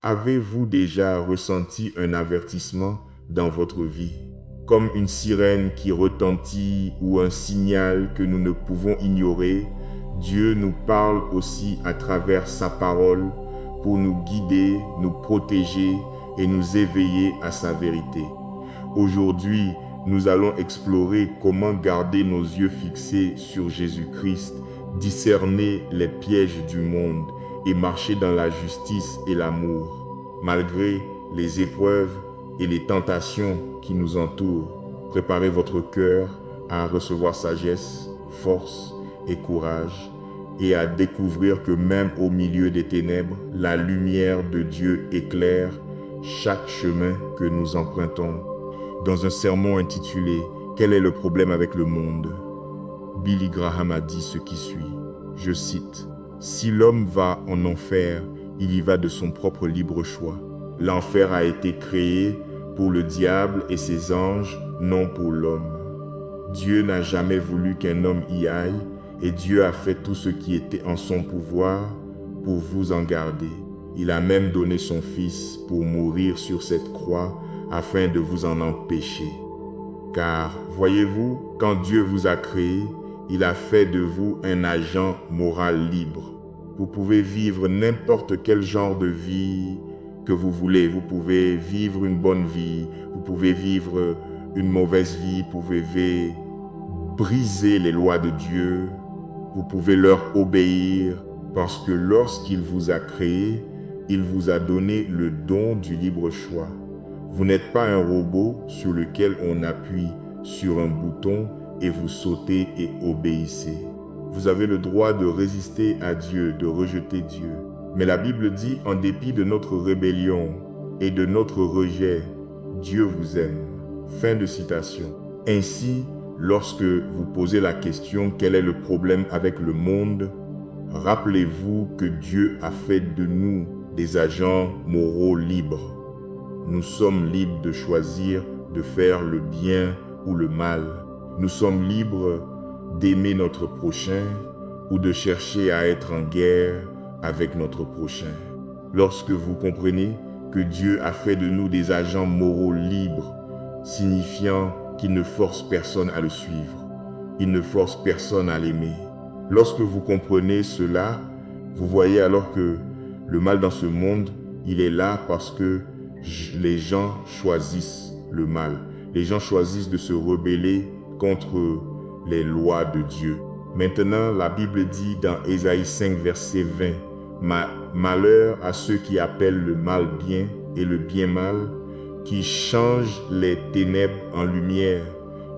Avez-vous déjà ressenti un avertissement dans votre vie, comme une sirène qui retentit ou un signal que nous ne pouvons ignorer? Dieu nous parle aussi à travers sa parole pour nous guider, nous protéger et nous éveiller à sa vérité. Aujourd'hui, nous allons explorer comment garder nos yeux fixés sur Jésus-Christ, discerner les pièges du monde et marcher dans la justice et l'amour, malgré les épreuves et les tentations qui nous entourent. Préparez votre cœur à recevoir sagesse, force et courage, et à découvrir que même au milieu des ténèbres, la lumière de Dieu éclaire chaque chemin que nous empruntons. Dans un sermon intitulé « Quel est le problème avec le monde ?», Billy Graham a dit ce qui suit, je cite, « Si l'homme va en enfer, il y va de son propre libre choix. L'enfer a été créé pour le diable et ses anges, non pour l'homme. Dieu n'a jamais voulu qu'un homme y aille, et Dieu a fait tout ce qui était en son pouvoir pour vous en garder. Il a même donné son Fils pour mourir sur cette croix afin de vous en empêcher. Car, voyez-vous, quand Dieu vous a créé, il a fait de vous un agent moral libre. Vous pouvez vivre n'importe quel genre de vie que vous voulez. Vous pouvez vivre une bonne vie, vous pouvez vivre une mauvaise vie, vous pouvez briser les lois de Dieu, vous pouvez leur obéir parce que lorsqu'il vous a créé, il vous a donné le don du libre choix. Vous n'êtes pas un robot sur lequel on appuie sur un bouton et vous sautez et obéissez. Vous avez le droit de résister à Dieu, de rejeter Dieu. Mais la Bible dit, en dépit de notre rébellion et de notre rejet, Dieu vous aime. Fin de citation. Ainsi, lorsque vous posez la question « Quel est le problème avec le monde ?», rappelez-vous que Dieu a fait de nous des agents moraux libres. Nous sommes libres de choisir de faire le bien ou le mal. Nous sommes libres d'aimer notre prochain ou de chercher à être en guerre avec notre prochain. Lorsque vous comprenez que Dieu a fait de nous des agents moraux libres, signifiant qu'il ne force personne à le suivre, il ne force personne à l'aimer. Lorsque vous comprenez cela, vous voyez alors que le mal dans ce monde, il est là parce que les gens choisissent le mal. Les gens choisissent de se rebeller contre les lois de Dieu. Maintenant, la Bible dit dans Ésaïe 5, verset 20, « Malheur à ceux qui appellent le mal bien et le bien mal, qui changent les ténèbres en lumière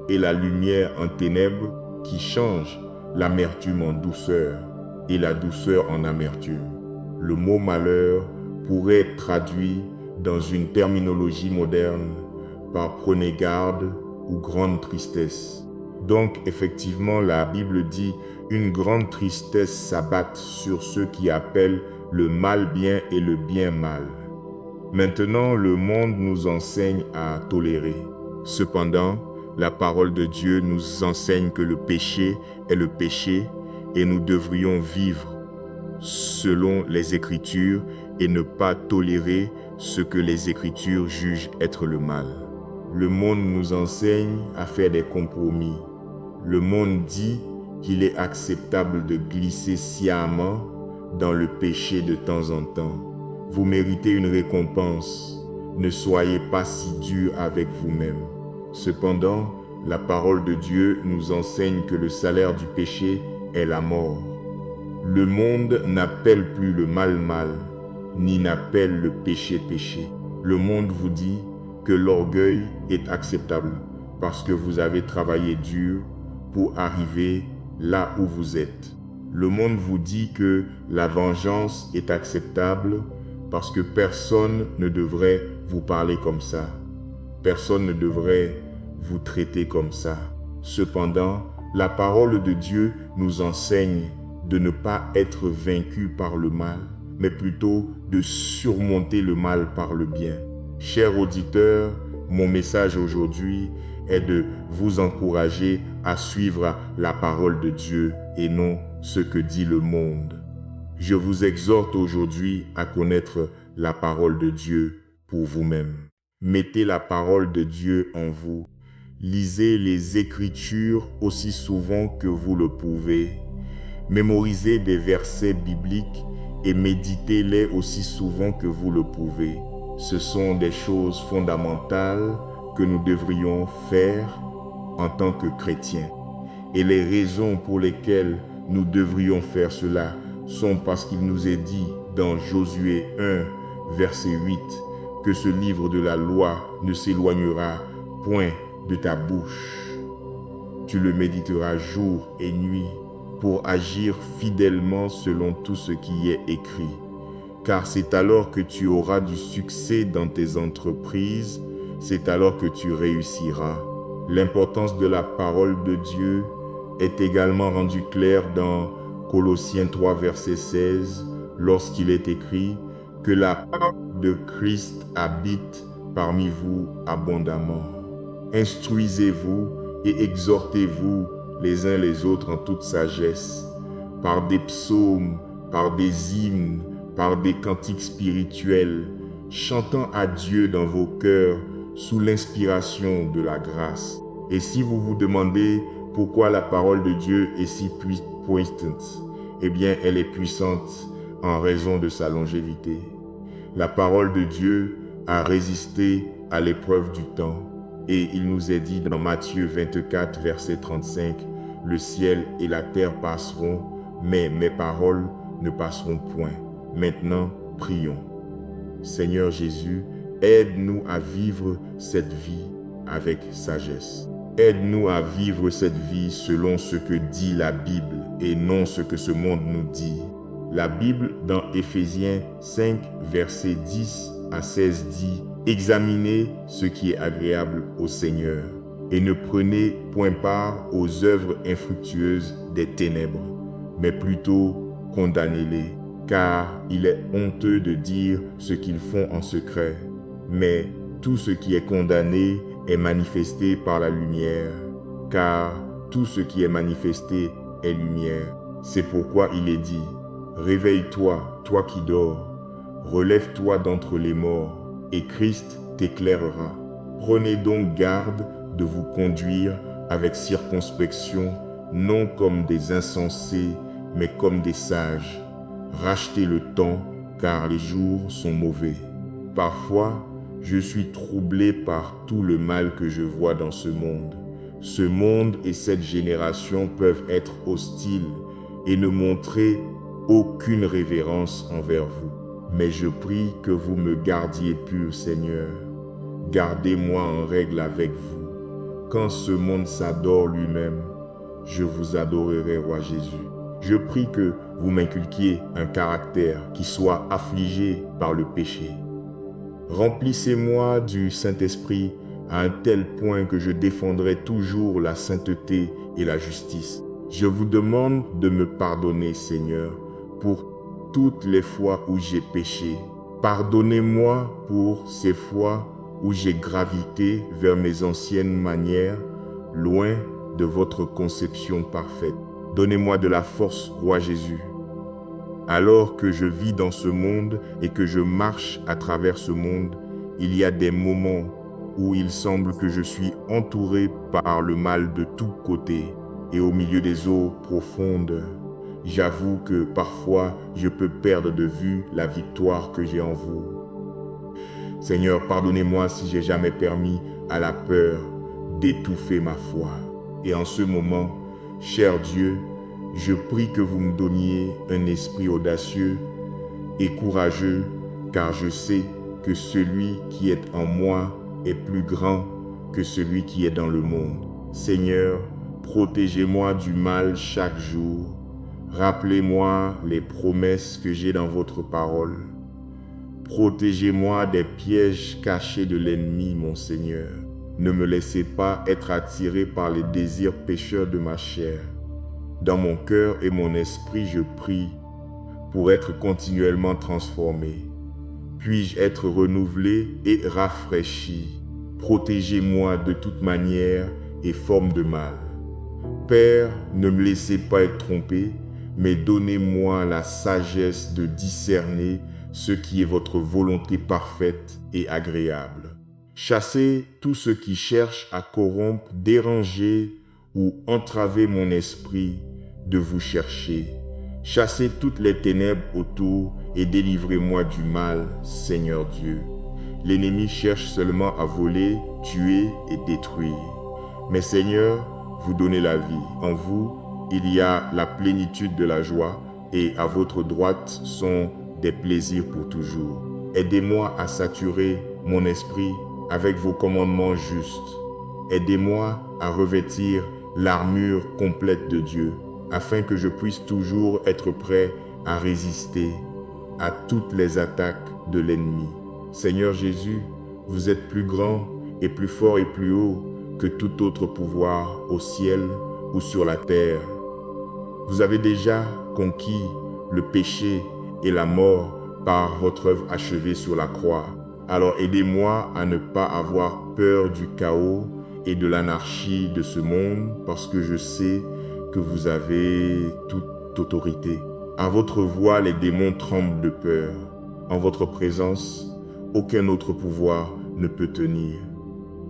et la lumière en ténèbres, qui changent l'amertume en douceur et la douceur en amertume. » Le mot « malheur » pourrait être traduit dans une terminologie moderne par « prenez garde » ou « grande tristesse ». Donc, effectivement, la Bible dit « une grande tristesse s'abat sur ceux qui appellent le mal bien et le bien mal ». Maintenant, le monde nous enseigne à tolérer. Cependant, la parole de Dieu nous enseigne que le péché est le péché et nous devrions vivre selon les Écritures et ne pas tolérer ce que les Écritures jugent être le mal. Le monde nous enseigne à faire des compromis. Le monde dit qu'il est acceptable de glisser sciemment dans le péché de temps en temps. Vous méritez une récompense. Ne soyez pas si dur avec vous-même. Cependant, la parole de Dieu nous enseigne que le salaire du péché est la mort. Le monde n'appelle plus le mal mal, ni n'appelle le péché péché. Le monde vous dit que l'orgueil est acceptable parce que vous avez travaillé dur pour arriver là où vous êtes. Le monde vous dit que la vengeance est acceptable parce que personne ne devrait vous parler comme ça. Personne ne devrait vous traiter comme ça. Cependant, la parole de Dieu nous enseigne de ne pas être vaincu par le mal, mais plutôt de surmonter le mal par le bien. Chers auditeurs, mon message aujourd'hui est de vous encourager à suivre la parole de Dieu et non ce que dit le monde. Je vous exhorte aujourd'hui à connaître la parole de Dieu pour vous-même. Mettez la parole de Dieu en vous. Lisez les Écritures aussi souvent que vous le pouvez. Mémorisez des versets bibliques et méditez-les aussi souvent que vous le pouvez. Ce sont des choses fondamentales que nous devrions faire en tant que chrétiens. Et les raisons pour lesquelles nous devrions faire cela sont parce qu'il nous est dit dans Josué 1, verset 8, que ce livre de la loi ne s'éloignera point de ta bouche. Tu le méditeras jour et nuit pour agir fidèlement selon tout ce qui est écrit. Car c'est alors que tu auras du succès dans tes entreprises, c'est alors que tu réussiras. L'importance de la parole de Dieu est également rendue claire dans Colossiens 3, verset 16, lorsqu'il est écrit que la parole de Christ habite parmi vous abondamment. Instruisez-vous et exhortez-vous les uns les autres en toute sagesse, par des psaumes, par des hymnes, par des cantiques spirituels, chantant à Dieu dans vos cœurs sous l'inspiration de la grâce. Et si vous vous demandez pourquoi la parole de Dieu est si puissante, eh bien elle est puissante en raison de sa longévité. La parole de Dieu a résisté à l'épreuve du temps. Et il nous est dit dans Matthieu 24, verset 35, « Le ciel et la terre passeront, mais mes paroles ne passeront point. » Maintenant, prions. Seigneur Jésus, aide-nous à vivre cette vie avec sagesse. Aide-nous à vivre cette vie selon ce que dit la Bible et non ce que ce monde nous dit. La Bible, dans Éphésiens 5, verset 10 à 16 dit « Examinez ce qui est agréable au Seigneur et ne prenez point part aux œuvres infructueuses des ténèbres, mais plutôt condamnez-les, car il est honteux de dire ce qu'ils font en secret. Mais tout ce qui est condamné est manifesté par la lumière, car tout ce qui est manifesté est lumière. C'est pourquoi il est dit « Réveille-toi, toi qui dors, relève-toi d'entre les morts, et Christ t'éclairera. Prenez donc garde de vous conduire avec circonspection, non comme des insensés, mais comme des sages. Rachetez le temps, car les jours sont mauvais. Parfois, je suis troublé par tout le mal que je vois dans ce monde. Ce monde et cette génération peuvent être hostiles et ne montrer aucune révérence envers vous. Mais je prie que vous me gardiez pur, Seigneur. Gardez-moi en règle avec vous. Quand ce monde s'adore lui-même, je vous adorerai, Roi Jésus. Je prie que vous m'inculquiez un caractère qui soit affligé par le péché. Remplissez-moi du Saint-Esprit à un tel point que je défendrai toujours la sainteté et la justice. Je vous demande de me pardonner, Seigneur, pour toutes les fois où j'ai péché. Pardonnez-moi pour ces fois où j'ai gravité vers mes anciennes manières, loin de votre conception parfaite. Donnez-moi de la force, Roi Jésus. Alors que je vis dans ce monde et que je marche à travers ce monde, il y a des moments où il semble que je suis entouré par le mal de tous côtés et au milieu des eaux profondes. J'avoue que parfois je peux perdre de vue la victoire que j'ai en vous. Seigneur, pardonnez-moi si j'ai jamais permis à la peur d'étouffer ma foi. Et en ce moment, cher Dieu, je prie que vous me donniez un esprit audacieux et courageux, car je sais que celui qui est en moi est plus grand que celui qui est dans le monde. Seigneur, protégez-moi du mal chaque jour. Rappelez-moi les promesses que j'ai dans votre parole. Protégez-moi des pièges cachés de l'ennemi, mon Seigneur. Ne me laissez pas être attiré par les désirs pécheurs de ma chair. Dans mon cœur et mon esprit, je prie pour être continuellement transformé. Puis-je être renouvelé et rafraîchi. Protégez-moi de toute manière et forme de mal. Père, ne me laissez pas être trompé, mais donnez-moi la sagesse de discerner ce qui est votre volonté parfaite et agréable. Chassez tout ce qui cherche à corrompre, déranger ou entraver mon esprit de vous chercher. Chassez toutes les ténèbres autour et délivrez-moi du mal, Seigneur Dieu. L'ennemi cherche seulement à voler, tuer et détruire. Mais Seigneur, vous donnez la vie. En vous, il y a la plénitude de la joie et à votre droite sont des plaisirs pour toujours. Aidez-moi à saturer mon esprit avec vos commandements justes. Aidez-moi à revêtir l'armure complète de Dieu, afin que je puisse toujours être prêt à résister à toutes les attaques de l'ennemi. Seigneur Jésus, vous êtes plus grand et plus fort et plus haut que tout autre pouvoir au ciel ou sur la terre. Vous avez déjà conquis le péché et la mort par votre œuvre achevée sur la croix. Alors aidez-moi à ne pas avoir peur du chaos et de l'anarchie de ce monde, parce que je sais que vous avez toute autorité. À votre voix, les démons tremblent de peur. En votre présence, aucun autre pouvoir ne peut tenir.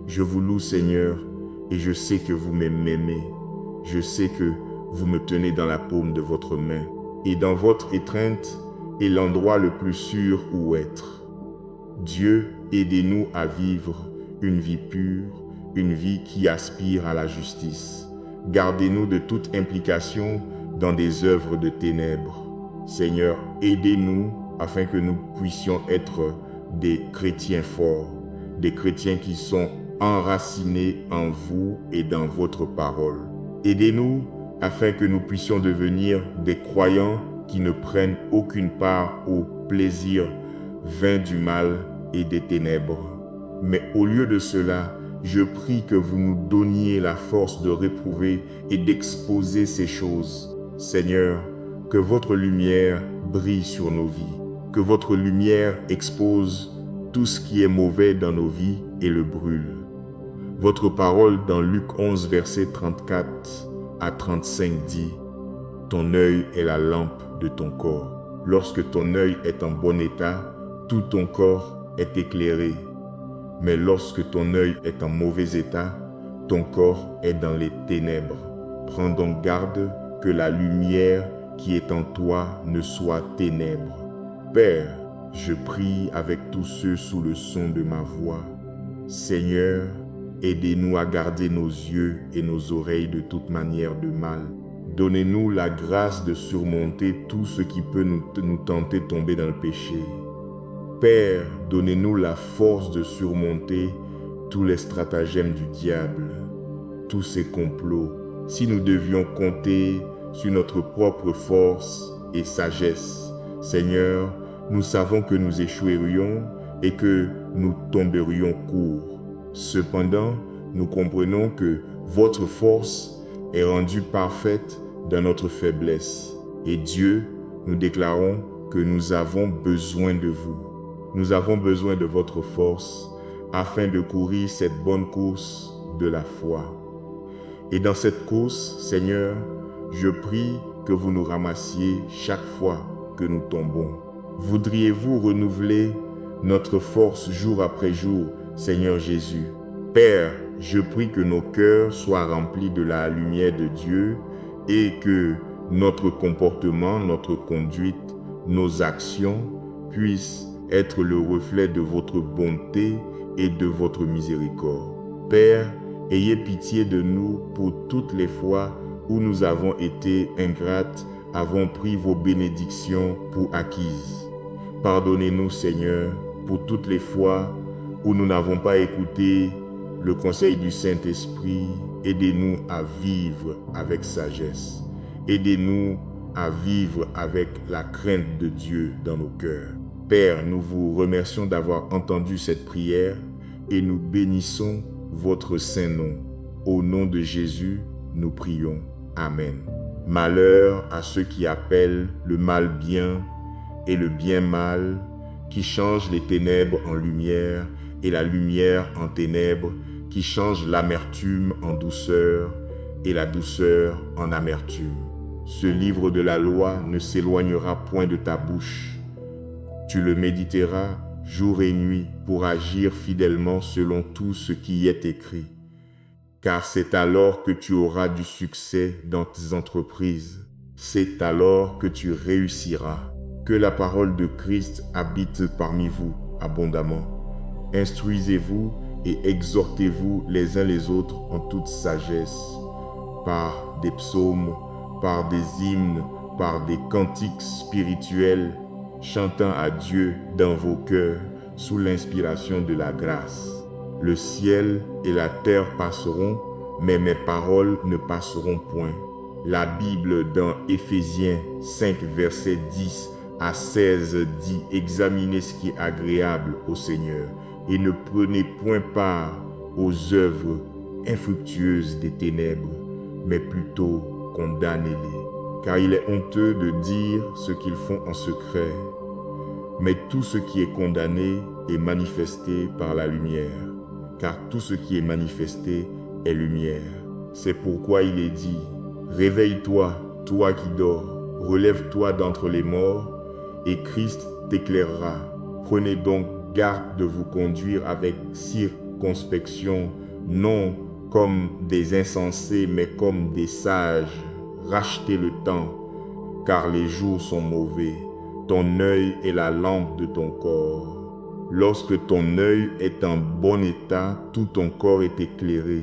Je vous loue, Seigneur, et je sais que vous m'aimez. Je sais que vous me tenez dans la paume de votre main. Et dans votre étreinte est l'endroit le plus sûr où être. Dieu, aidez-nous à vivre une vie pure, une vie qui aspire à la justice. Gardez-nous de toute implication dans des œuvres de ténèbres. Seigneur, aidez-nous afin que nous puissions être des chrétiens forts, des chrétiens qui sont enracinés en vous et dans votre parole. Aidez-nous afin que nous puissions devenir des croyants qui ne prennent aucune part au plaisir vain du mal et des ténèbres. Mais au lieu de cela, je prie que vous nous donniez la force de réprouver et d'exposer ces choses. Seigneur, que votre lumière brille sur nos vies, que votre lumière expose tout ce qui est mauvais dans nos vies et le brûle. Votre parole dans Luc 11, verset 34 à 35 dit « Ton œil est la lampe de ton corps. Lorsque ton œil est en bon état, tout ton corps est éclairé. Mais lorsque ton œil est en mauvais état, ton corps est dans les ténèbres. Prends donc garde que la lumière qui est en toi ne soit ténèbres. Père, je prie avec tous ceux sous le son de ma voix. Seigneur, aidez-nous à garder nos yeux et nos oreilles de toute manière de mal. Donnez-nous la grâce de surmonter tout ce qui peut nous tenter de tomber dans le péché. Père, donnez-nous la force de surmonter tous les stratagèmes du diable, tous ses complots. Si nous devions compter sur notre propre force et sagesse, Seigneur, nous savons que nous échouerions et que nous tomberions court. Cependant, nous comprenons que votre force est rendue parfaite dans notre faiblesse. Et Dieu, nous déclarons que nous avons besoin de vous. Nous avons besoin de votre force afin de courir cette bonne course de la foi. Et dans cette course, Seigneur, je prie que vous nous ramassiez chaque fois que nous tombons. Voudriez-vous renouveler notre force jour après jour, Seigneur Jésus? Père, je prie que nos cœurs soient remplis de la lumière de Dieu et que notre comportement, notre conduite, nos actions puissent être le reflet de votre bonté et de votre miséricorde. Père, ayez pitié de nous pour toutes les fois où nous avons été ingrates, avons pris vos bénédictions pour acquises. Pardonnez-nous, Seigneur, pour toutes les fois où nous n'avons pas écouté le conseil du Saint-Esprit. Aidez-nous à vivre avec sagesse. Aidez-nous à vivre avec la crainte de Dieu dans nos cœurs. Père, nous vous remercions d'avoir entendu cette prière et nous bénissons votre saint nom. Au nom de Jésus, nous prions. Amen. Malheur à ceux qui appellent le mal bien et le bien mal, qui changent les ténèbres en lumière et la lumière en ténèbres, qui changent l'amertume en douceur et la douceur en amertume. Ce livre de la loi ne s'éloignera point de ta bouche. Tu le méditeras jour et nuit pour agir fidèlement selon tout ce qui y est écrit. Car c'est alors que tu auras du succès dans tes entreprises. C'est alors que tu réussiras. Que la parole de Christ habite parmi vous abondamment. Instruisez-vous et exhortez-vous les uns les autres en toute sagesse, par des psaumes, par des hymnes, par des cantiques spirituels, chantant à Dieu dans vos cœurs sous l'inspiration de la grâce. Le ciel et la terre passeront, mais mes paroles ne passeront point. La Bible dans Éphésiens 5, versets 10 à 16 dit « Examinez ce qui est agréable au Seigneur et ne prenez point part aux œuvres infructueuses des ténèbres, mais plutôt condamnez-les. Car il est honteux de dire ce qu'ils font en secret, mais tout ce qui est condamné est manifesté par la lumière, car tout ce qui est manifesté est lumière. C'est pourquoi il est dit, réveille-toi, toi qui dors, relève-toi d'entre les morts, et Christ t'éclairera. Prenez donc garde de vous conduire avec circonspection, non comme des insensés, mais comme des sages. Rachetez le temps, car les jours sont mauvais. Ton œil est la lampe de ton corps. Lorsque ton œil est en bon état, tout ton corps est éclairé.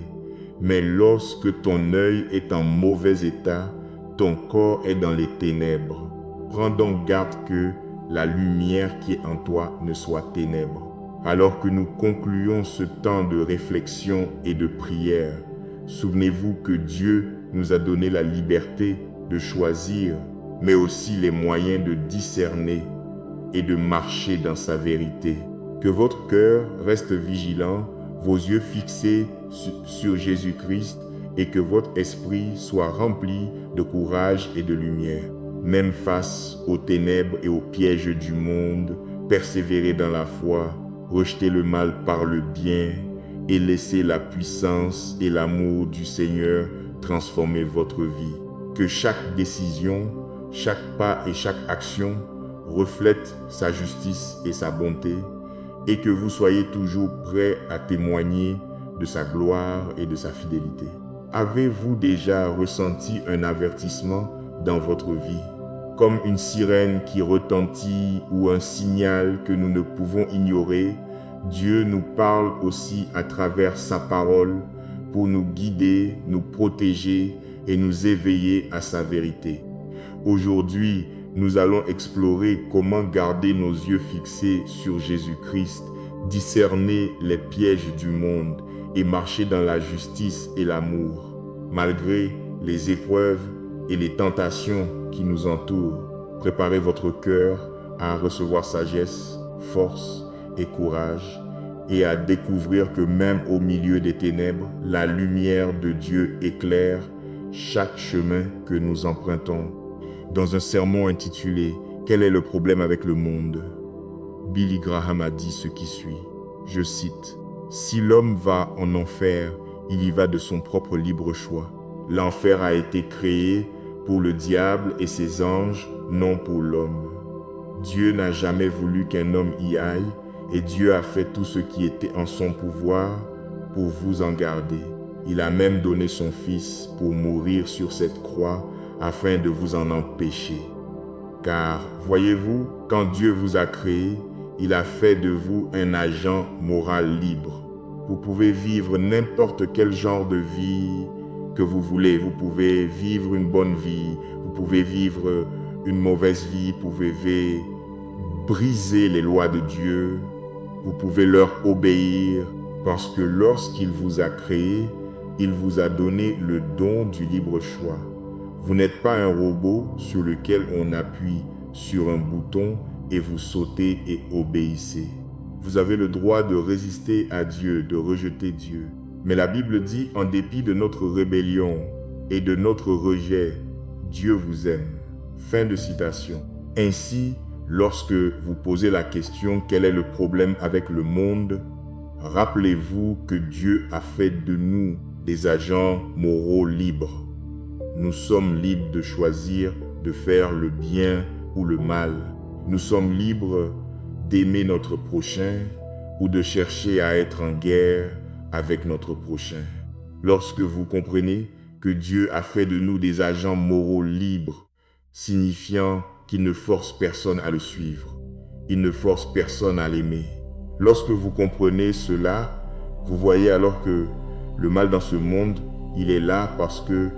Mais lorsque ton œil est en mauvais état, ton corps est dans les ténèbres. Prends donc garde que la lumière qui est en toi ne soit ténèbres. Alors que nous concluons ce temps de réflexion et de prière, souvenez-vous que Dieu nous a donné la liberté de choisir, mais aussi les moyens de discerner et de marcher dans sa vérité. Que votre cœur reste vigilant, vos yeux fixés sur Jésus-Christ et que votre esprit soit rempli de courage et de lumière. Même face aux ténèbres et aux pièges du monde, persévérez dans la foi, rejetez le mal par le bien et laissez la puissance et l'amour du Seigneur transformer votre vie. Que chaque décision, chaque pas et chaque action reflète sa justice et sa bonté et que vous soyez toujours prêts à témoigner de sa gloire et de sa fidélité. Avez-vous déjà ressenti un avertissement dans votre vie, comme une sirène qui retentit ou un signal que nous ne pouvons ignorer? Dieu nous parle aussi à travers sa parole pour nous guider, nous protéger et nous éveiller à sa vérité. Aujourd'hui, nous allons explorer comment garder nos yeux fixés sur Jésus-Christ, discerner les pièges du monde et marcher dans la justice et l'amour, malgré les épreuves et les tentations qui nous entourent. Préparez votre cœur à recevoir sagesse, force et courage et à découvrir que même au milieu des ténèbres, la lumière de Dieu éclaire chaque chemin que nous empruntons. Dans un sermon intitulé « Quel est le problème avec le monde ?», Billy Graham a dit ce qui suit, je cite, « Si l'homme va en enfer, il y va de son propre libre choix. L'enfer a été créé pour le diable et ses anges, non pour l'homme. Dieu n'a jamais voulu qu'un homme y aille, et Dieu a fait tout ce qui était en son pouvoir pour vous en garder. Il a même donné son Fils pour mourir sur cette croix afin de vous en empêcher. Car, voyez-vous, quand Dieu vous a créé, il a fait de vous un agent moral libre. Vous pouvez vivre n'importe quel genre de vie que vous voulez. Vous pouvez vivre une bonne vie, vous pouvez vivre une mauvaise vie, vous pouvez briser les lois de Dieu, vous pouvez leur obéir parce que lorsqu'il vous a créé, il vous a donné le don du libre choix. Vous n'êtes pas un robot sur lequel on appuie sur un bouton et vous sautez et obéissez. Vous avez le droit de résister à Dieu, de rejeter Dieu. Mais la Bible dit, en dépit de notre rébellion et de notre rejet, Dieu vous aime. Fin de citation. Ainsi, lorsque vous posez la question « Quel est le problème avec le monde ?», rappelez-vous que Dieu a fait de nous des agents moraux libres. Nous sommes libres de choisir de faire le bien ou le mal. Nous sommes libres d'aimer notre prochain ou de chercher à être en guerre avec notre prochain. Lorsque vous comprenez que Dieu a fait de nous des agents moraux libres, signifiant qu'il ne force personne à le suivre, il ne force personne à l'aimer. Lorsque vous comprenez cela, vous voyez alors que le mal dans ce monde, il est là parce que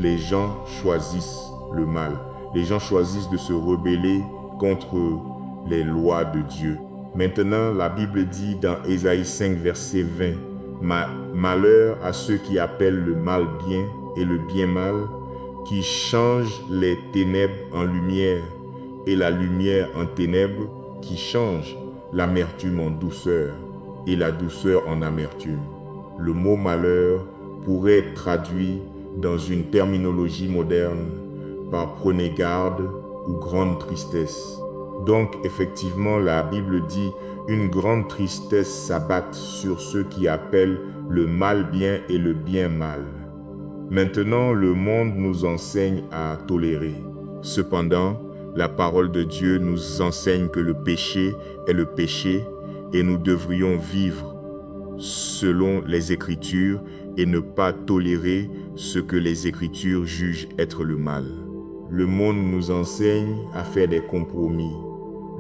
les gens choisissent le mal. Les gens choisissent de se rebeller contre les lois de Dieu. Maintenant, la Bible dit dans Ésaïe 5, verset 20, « Malheur à ceux qui appellent le mal bien et le bien mal, qui changent les ténèbres en lumière et la lumière en ténèbres, qui changent l'amertume en douceur et la douceur en amertume. » Le mot malheur pourrait être traduit dans une terminologie moderne par prenez garde ou grande tristesse. Donc effectivement, la Bible dit une grande tristesse s'abat sur ceux qui appellent le mal bien et le bien mal. Maintenant, le monde nous enseigne à tolérer. Cependant, la parole de Dieu nous enseigne que le péché est le péché et nous devrions vivre selon les Écritures et ne pas tolérer ce que les Écritures jugent être le mal. Le monde nous enseigne à faire des compromis.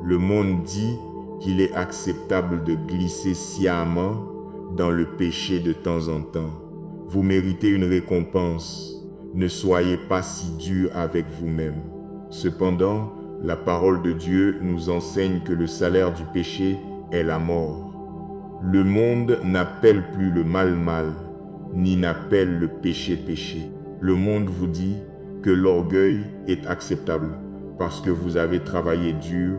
Le monde dit qu'il est acceptable de glisser sciemment dans le péché de temps en temps. Vous méritez une récompense. Ne soyez pas si dur avec vous-même. Cependant, la parole de Dieu nous enseigne que le salaire du péché est la mort. Le monde n'appelle plus le mal mal, ni n'appelle le péché péché. Le monde vous dit que l'orgueil est acceptable parce que vous avez travaillé dur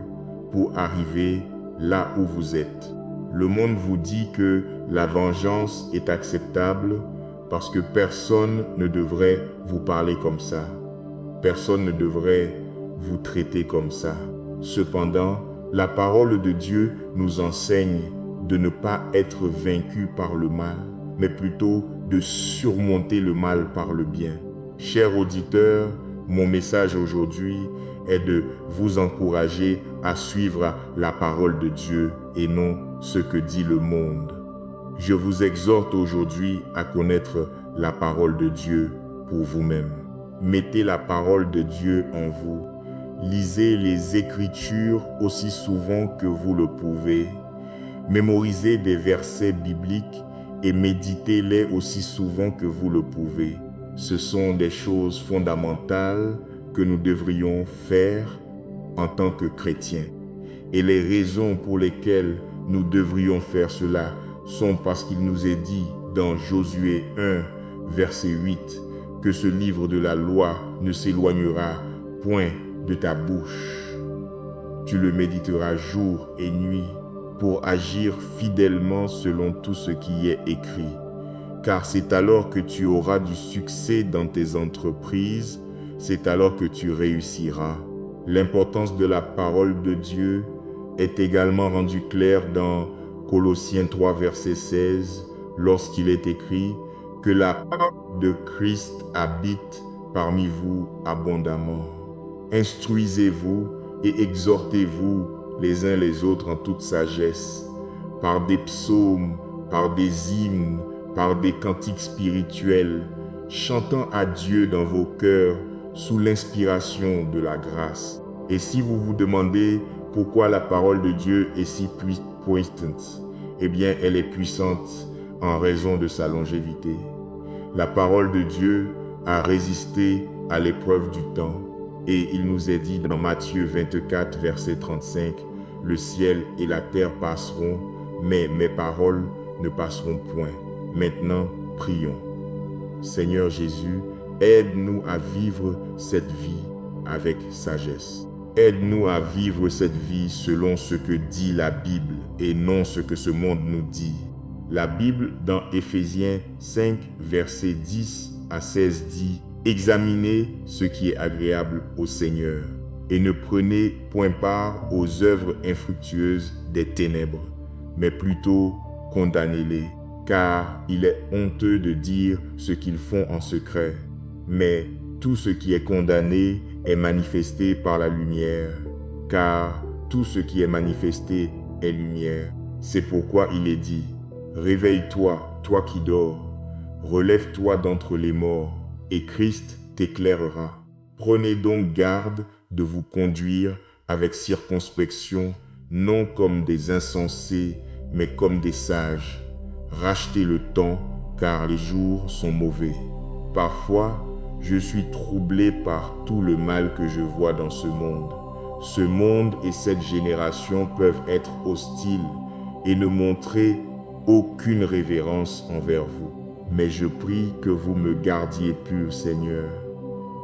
pour arriver là où vous êtes. Le monde vous dit que la vengeance est acceptable parce que personne ne devrait vous parler comme ça. Personne ne devrait vous traiter comme ça. Cependant, la parole de Dieu nous enseigne de ne pas être vaincu par le mal, mais plutôt de surmonter le mal par le bien. Chers auditeurs, mon message aujourd'hui est de vous encourager à suivre la parole de Dieu et non ce que dit le monde. Je vous exhorte aujourd'hui à connaître la parole de Dieu pour vous-même. Mettez la parole de Dieu en vous. Lisez les Écritures aussi souvent que vous le pouvez. Mémorisez des versets bibliques et méditez-les aussi souvent que vous le pouvez. Ce sont des choses fondamentales que nous devrions faire en tant que chrétiens. Et les raisons pour lesquelles nous devrions faire cela sont parce qu'il nous est dit dans Josué 1, verset 8, que ce livre de la loi ne s'éloignera point de ta bouche. Tu le méditeras jour et nuit pour agir fidèlement selon tout ce qui est écrit. Car c'est alors que tu auras du succès dans tes entreprises, c'est alors que tu réussiras. L'importance de la parole de Dieu est également rendue claire dans Colossiens 3, verset 16, lorsqu'il est écrit que la parole de Christ habite parmi vous abondamment. Instruisez-vous et exhortez-vous les uns les autres en toute sagesse, par des psaumes, par des hymnes, par des cantiques spirituels, chantant à Dieu dans vos cœurs sous l'inspiration de la grâce. Et si vous vous demandez pourquoi la parole de Dieu est si puissante, eh bien elle est puissante en raison de sa longévité. La parole de Dieu a résisté à l'épreuve du temps. Et il nous est dit dans Matthieu 24, verset 35, « Le ciel et la terre passeront, mais mes paroles ne passeront point. » Maintenant, prions. Seigneur Jésus, aide-nous à vivre cette vie avec sagesse. Aide-nous à vivre cette vie selon ce que dit la Bible et non ce que ce monde nous dit. La Bible, dans Éphésiens 5, verset 10 à 16, dit « Examinez ce qui est agréable au Seigneur et ne prenez point part aux œuvres infructueuses des ténèbres, mais plutôt condamnez-les, car il est honteux de dire ce qu'ils font en secret. Mais tout ce qui est condamné est manifesté par la lumière, car tout ce qui est manifesté est lumière. C'est pourquoi il est dit, réveille-toi, toi qui dors, relève-toi d'entre les morts, et Christ t'éclairera. Prenez donc garde de vous conduire avec circonspection, non comme des insensés, mais comme des sages. Rachetez le temps, car les jours sont mauvais. Parfois, je suis troublé par tout le mal que je vois dans ce monde. Ce monde et cette génération peuvent être hostiles et ne montrer aucune révérence envers vous. Mais je prie que vous me gardiez pur, Seigneur.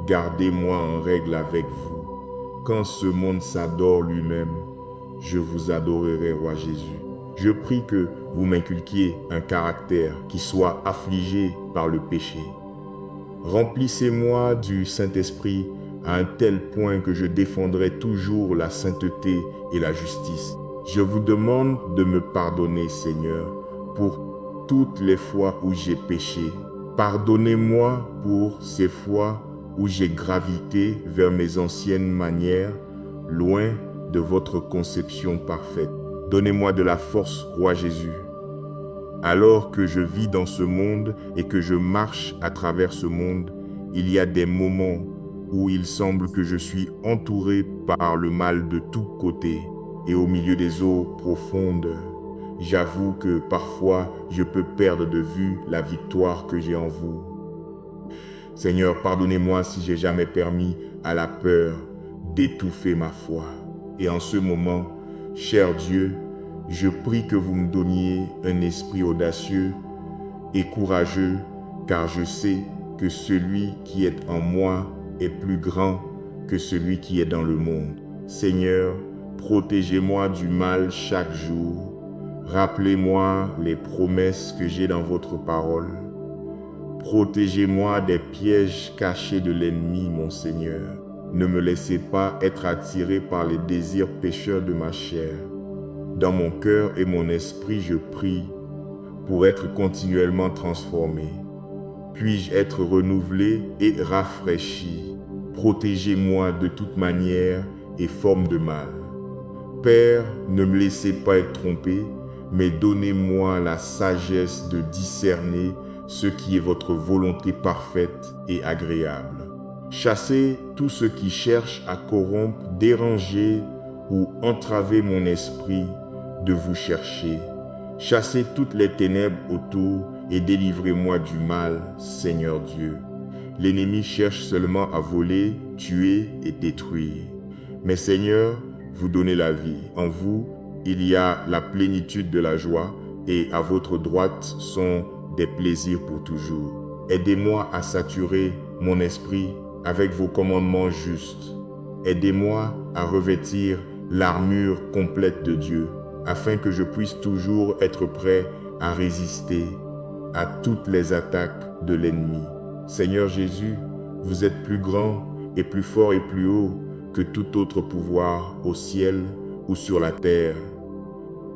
Gardez-moi en règle avec vous. Quand ce monde s'adore lui-même, je vous adorerai, Roi Jésus. Je prie que vous m'inculquiez un caractère qui soit affligé par le péché. Remplissez-moi du Saint-Esprit à un tel point que je défendrai toujours la sainteté et la justice. Je vous demande de me pardonner, Seigneur, pour toutes les fois où j'ai péché. Pardonnez-moi pour ces fois où j'ai gravité vers mes anciennes manières, loin de votre conception parfaite. Donnez-moi de la force, Roi Jésus. Alors que je vis dans ce monde et que je marche à travers ce monde, il y a des moments où il semble que je suis entouré par le mal de tous côtés et au milieu des eaux profondes. J'avoue que parfois je peux perdre de vue la victoire que j'ai en vous. Seigneur, pardonnez-moi si j'ai jamais permis à la peur d'étouffer ma foi. Et en ce moment, cher Dieu, je prie que vous me donniez un esprit audacieux et courageux, car je sais que celui qui est en moi est plus grand que celui qui est dans le monde. Seigneur, protégez-moi du mal chaque jour. Rappelez-moi les promesses que j'ai dans votre parole. Protégez-moi des pièges cachés de l'ennemi, mon Seigneur. Ne me laissez pas être attiré par les désirs pécheurs de ma chair. Dans mon cœur et mon esprit, je prie pour être continuellement transformé. Puis-je être renouvelé et rafraîchi? Protégez-moi de toute manière et forme de mal. Père, ne me laissez pas être trompé, mais donnez-moi la sagesse de discerner ce qui est votre volonté parfaite et agréable. Chassez tout ce qui cherche à corrompre, déranger ou entraver mon esprit de vous chercher. Chassez toutes les ténèbres autour et délivrez-moi du mal, Seigneur Dieu. L'ennemi cherche seulement à voler, tuer et détruire. Mais Seigneur, vous donnez la vie. En vous, il y a la plénitude de la joie et à votre droite sont des plaisirs pour toujours. Aidez-moi à saturer mon esprit avec vos commandements justes. Aidez-moi à revêtir l'armure complète de Dieu, afin que je puisse toujours être prêt à résister à toutes les attaques de l'ennemi. Seigneur Jésus, vous êtes plus grand et plus fort et plus haut que tout autre pouvoir au ciel ou sur la terre.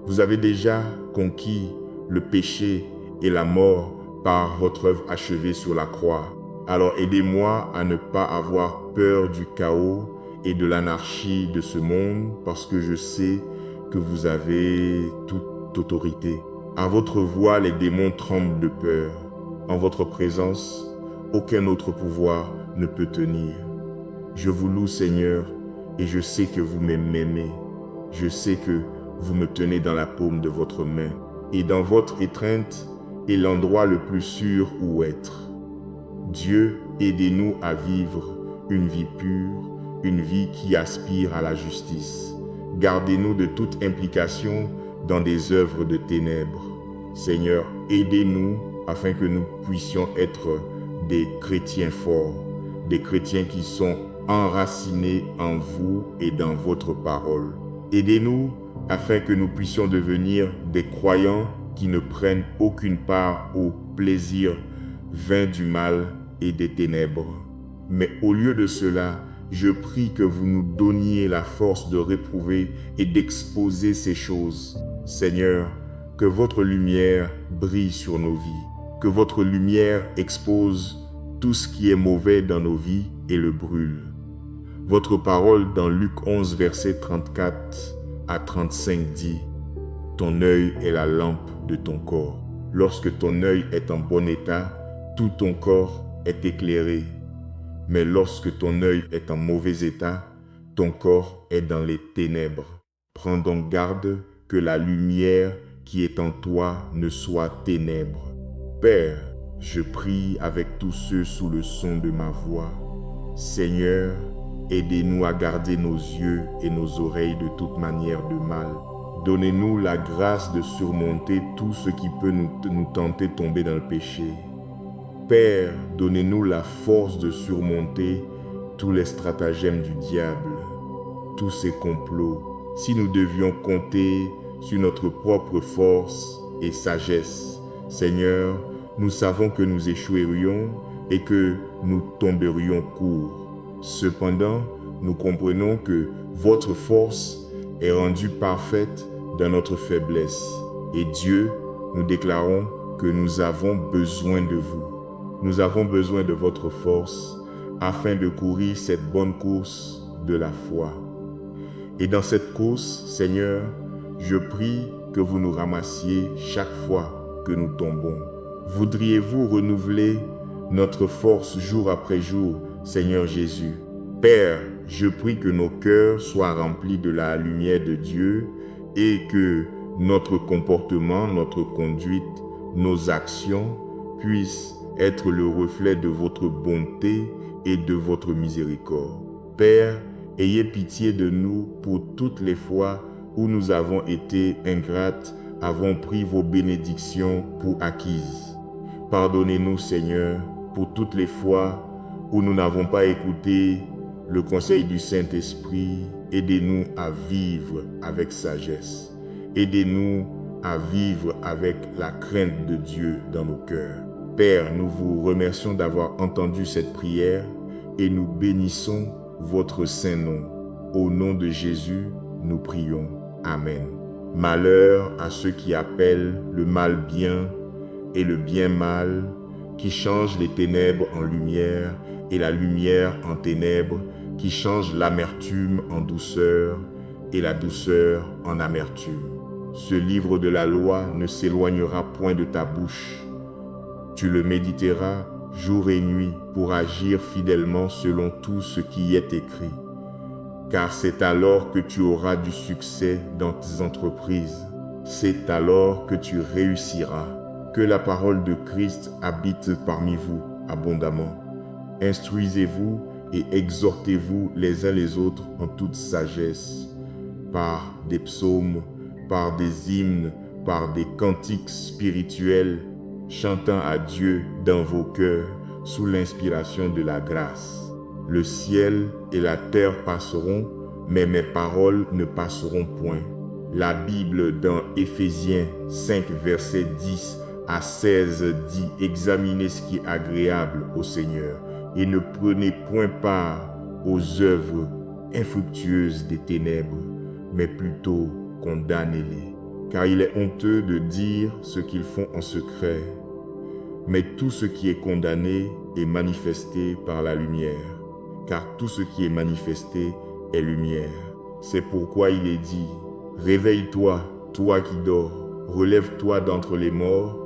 Vous avez déjà conquis le péché et la mort par votre œuvre achevée sur la croix. Alors aidez-moi à ne pas avoir peur du chaos et de l'anarchie de ce monde, parce que je sais que vous avez toute autorité. À votre voix, les démons tremblent de peur. En votre présence, aucun autre pouvoir ne peut tenir. Je vous loue, Seigneur, et je sais que vous m'aimez. Je sais que vous me tenez dans la paume de votre main. Et dans votre étreinte est l'endroit le plus sûr où être. Dieu, aidez-nous à vivre une vie pure, une vie qui aspire à la justice. Gardez-nous de toute implication dans des œuvres de ténèbres. Seigneur, aidez-nous afin que nous puissions être des chrétiens forts, des chrétiens qui sont enracinés en vous et dans votre parole. Aidez-nous afin que nous puissions devenir des croyants qui ne prennent aucune part au plaisir vain du mal et des ténèbres. Mais au lieu de cela, je prie que vous nous donniez la force de réprouver et d'exposer ces choses. Seigneur, que votre lumière brille sur nos vies, que votre lumière expose tout ce qui est mauvais dans nos vies et le brûle. Votre parole dans Luc 11, verset 34 à 35 dit, « Ton œil est la lampe de ton corps. » Lorsque ton œil est en bon état, tout ton corps est éclairé. Mais lorsque ton œil est en mauvais état, ton corps est dans les ténèbres. Prends donc garde que la lumière qui est en toi ne soit ténèbres. Père, je prie avec tous ceux sous le son de ma voix. Seigneur, aidez-nous à garder nos yeux et nos oreilles de toute manière de mal. Donnez-nous la grâce de surmonter tout ce qui peut nous tenter de tomber dans le péché. Père, donnez-nous la force de surmonter tous les stratagèmes du diable, tous ses complots. Si nous devions compter sur notre propre force et sagesse, Seigneur, nous savons que nous échouerions et que nous tomberions court. Cependant, nous comprenons que votre force est rendue parfaite dans notre faiblesse. Et Dieu, nous déclarons que nous avons besoin de vous. Nous avons besoin de votre force afin de courir cette bonne course de la foi. Et dans cette course, Seigneur, je prie que vous nous ramassiez chaque fois que nous tombons. Voudriez-vous renouveler notre force jour après jour, Seigneur Jésus? Père, je prie que nos cœurs soient remplis de la lumière de Dieu et que notre comportement, notre conduite, nos actions puissent être le reflet de votre bonté et de votre miséricorde. Père, ayez pitié de nous pour toutes les fois où nous avons été ingrates, avons pris vos bénédictions pour acquises. Pardonnez-nous, Seigneur, pour toutes les fois où nous n'avons pas écouté le conseil du Saint-Esprit. Aidez-nous à vivre avec sagesse. Aidez-nous à vivre avec la crainte de Dieu dans nos cœurs. Père, nous vous remercions d'avoir entendu cette prière et nous bénissons votre saint nom. Au nom de Jésus, nous prions. Amen. Malheur à ceux qui appellent le mal bien et le bien mal, qui changent les ténèbres en lumière et la lumière en ténèbres, qui changent l'amertume en douceur et la douceur en amertume. Ce livre de la loi ne s'éloignera point de ta bouche. Tu le méditeras jour et nuit pour agir fidèlement selon tout ce qui y est écrit. Car c'est alors que tu auras du succès dans tes entreprises. C'est alors que tu réussiras. Que la parole de Christ habite parmi vous abondamment. Instruisez-vous et exhortez-vous les uns les autres en toute sagesse, par des psaumes, par des hymnes, par des cantiques spirituels, chantant à Dieu dans vos cœurs sous l'inspiration de la grâce. Le ciel et la terre passeront, mais mes paroles ne passeront point. La Bible dans Éphésiens 5, versets 10 à 16 dit « Examinez ce qui est agréable au Seigneur et ne prenez point part aux œuvres infructueuses des ténèbres, mais plutôt condamnez-les. Car il est honteux de dire ce qu'ils font en secret, mais tout ce qui est condamné est manifesté par la lumière, car tout ce qui est manifesté est lumière. C'est pourquoi il est dit, réveille-toi, toi qui dors, relève-toi d'entre les morts,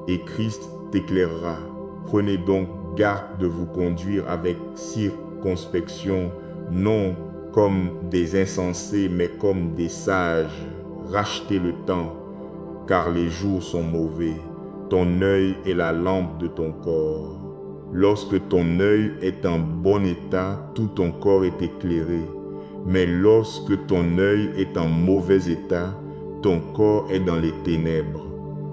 et Christ t'éclairera. Prenez donc garde de vous conduire avec circonspection, non comme des insensés, mais comme des sages. Rachetez le temps, car les jours sont mauvais. Ton œil est la lampe de ton corps. Lorsque ton œil est en bon état, tout ton corps est éclairé. Mais lorsque ton œil est en mauvais état, ton corps est dans les ténèbres.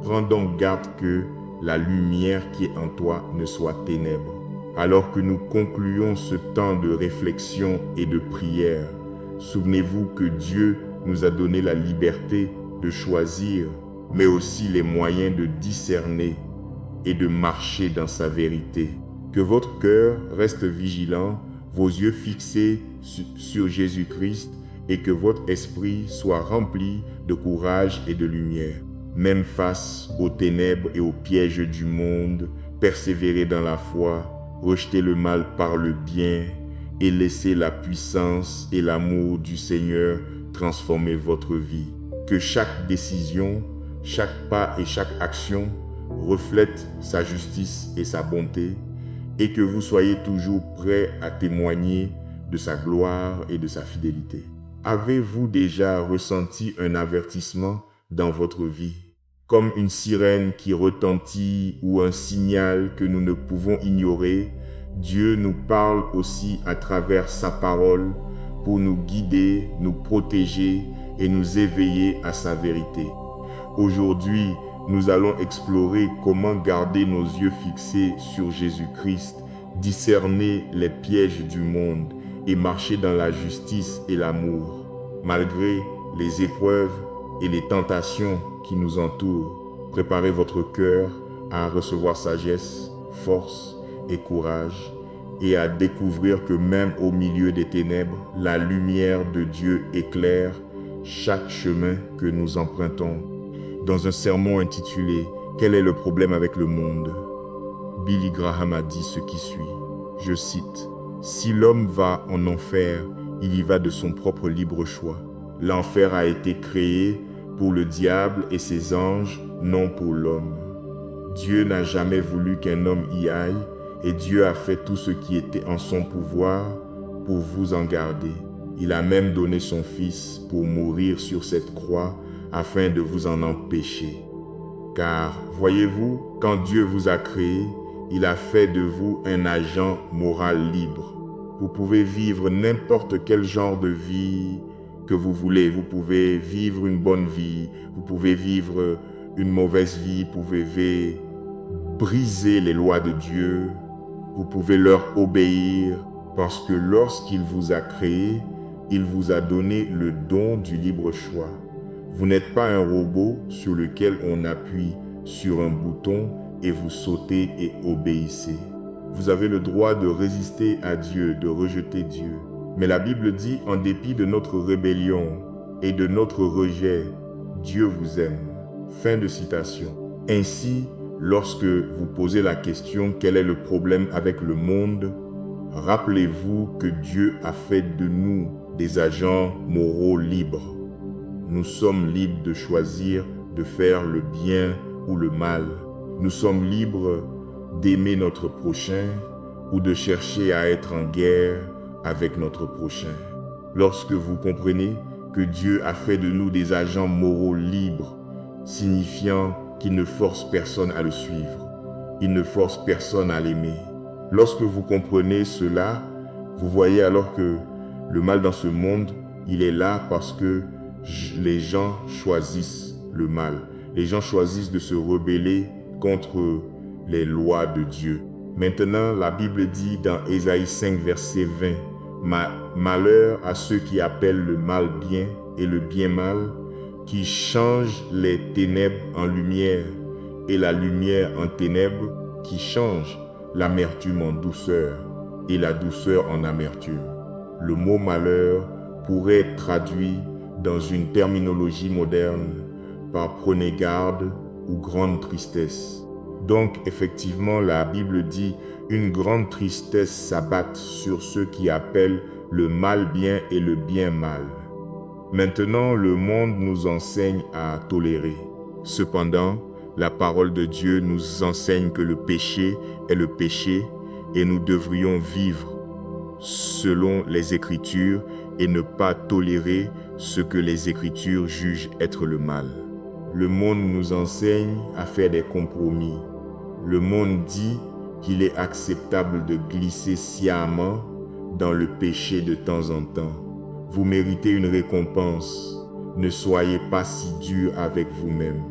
Prends donc garde que la lumière qui est en toi ne soit ténèbres. Alors que nous concluons ce temps de réflexion et de prière, souvenez-vous que Dieu nous a donné la liberté de choisir, mais aussi les moyens de discerner et de marcher dans sa vérité. Que votre cœur reste vigilant, vos yeux fixés sur Jésus-Christ et que votre esprit soit rempli de courage et de lumière. Même face aux ténèbres et aux pièges du monde, persévérez dans la foi, rejetez le mal par le bien et laissez la puissance et l'amour du Seigneur transformer votre vie. Que chaque décision, chaque pas et chaque action reflète sa justice et sa bonté, et que vous soyez toujours prêts à témoigner de sa gloire et de sa fidélité. Avez-vous déjà ressenti un avertissement dans votre vie, comme une sirène qui retentit ou un signal que nous ne pouvons ignorer? Dieu nous parle aussi à travers sa parole pour nous guider, nous protéger et nous éveiller à sa vérité. Aujourd'hui, nous allons explorer comment garder nos yeux fixés sur Jésus-Christ, discerner les pièges du monde et marcher dans la justice et l'amour, malgré les épreuves et les tentations qui nous entourent. Préparez votre cœur à recevoir sagesse, force et courage, et à découvrir que même au milieu des ténèbres, la lumière de Dieu éclaire chaque chemin que nous empruntons. Dans un sermon intitulé « Quel est le problème avec le monde ?», Billy Graham a dit ce qui suit, je cite, « Si l'homme va en enfer, il y va de son propre libre choix. L'enfer a été créé pour le diable et ses anges, non pour l'homme. Dieu n'a jamais voulu qu'un homme y aille, et Dieu a fait tout ce qui était en son pouvoir pour vous en garder. Il a même donné son Fils pour mourir sur cette croix afin de vous en empêcher. Car, voyez-vous, quand Dieu vous a créé, il a fait de vous un agent moral libre. Vous pouvez vivre n'importe quel genre de vie que vous voulez. Vous pouvez vivre une bonne vie, vous pouvez vivre une mauvaise vie, vous pouvez briser les lois de Dieu, vous pouvez leur obéir parce que lorsqu'il vous a créé, il vous a donné le don du libre choix. Vous n'êtes pas un robot sur lequel on appuie sur un bouton et vous sautez et obéissez. Vous avez le droit de résister à Dieu, de rejeter Dieu. Mais la Bible dit, en dépit de notre rébellion et de notre rejet, Dieu vous aime. Fin de citation. Ainsi, lorsque vous posez la question « Quel est le problème avec le monde ?», rappelez-vous que Dieu a fait de nous des agents moraux libres. Nous sommes libres de choisir de faire le bien ou le mal. Nous sommes libres d'aimer notre prochain ou de chercher à être en guerre avec notre prochain. Lorsque vous comprenez que Dieu a fait de nous des agents moraux libres, signifiant qu'il ne force personne à le suivre, il ne force personne à l'aimer. Lorsque vous comprenez cela, vous voyez alors que le mal dans ce monde, il est là parce que les gens choisissent le mal. Les gens choisissent de se rebeller contre les lois de Dieu. Maintenant, la Bible dit dans Ésaïe 5, verset 20, « Malheur à ceux qui appellent le mal bien et le bien mal, qui changent les ténèbres en lumière et la lumière en ténèbres, qui changent l'amertume en douceur et la douceur en amertume. » Le mot malheur pourrait être traduit dans une terminologie moderne par prenez garde ou grande tristesse. Donc effectivement, la Bible dit une grande tristesse s'abat sur ceux qui appellent le mal bien et le bien mal. Maintenant, le monde nous enseigne à tolérer. Cependant, la parole de Dieu nous enseigne que le péché est le péché et nous devrions vivre selon les Écritures et ne pas tolérer ce que les Écritures jugent être le mal. Le monde nous enseigne à faire des compromis. Le monde dit qu'il est acceptable de glisser sciemment dans le péché de temps en temps. Vous méritez une récompense. Ne soyez pas si dur avec vous-même.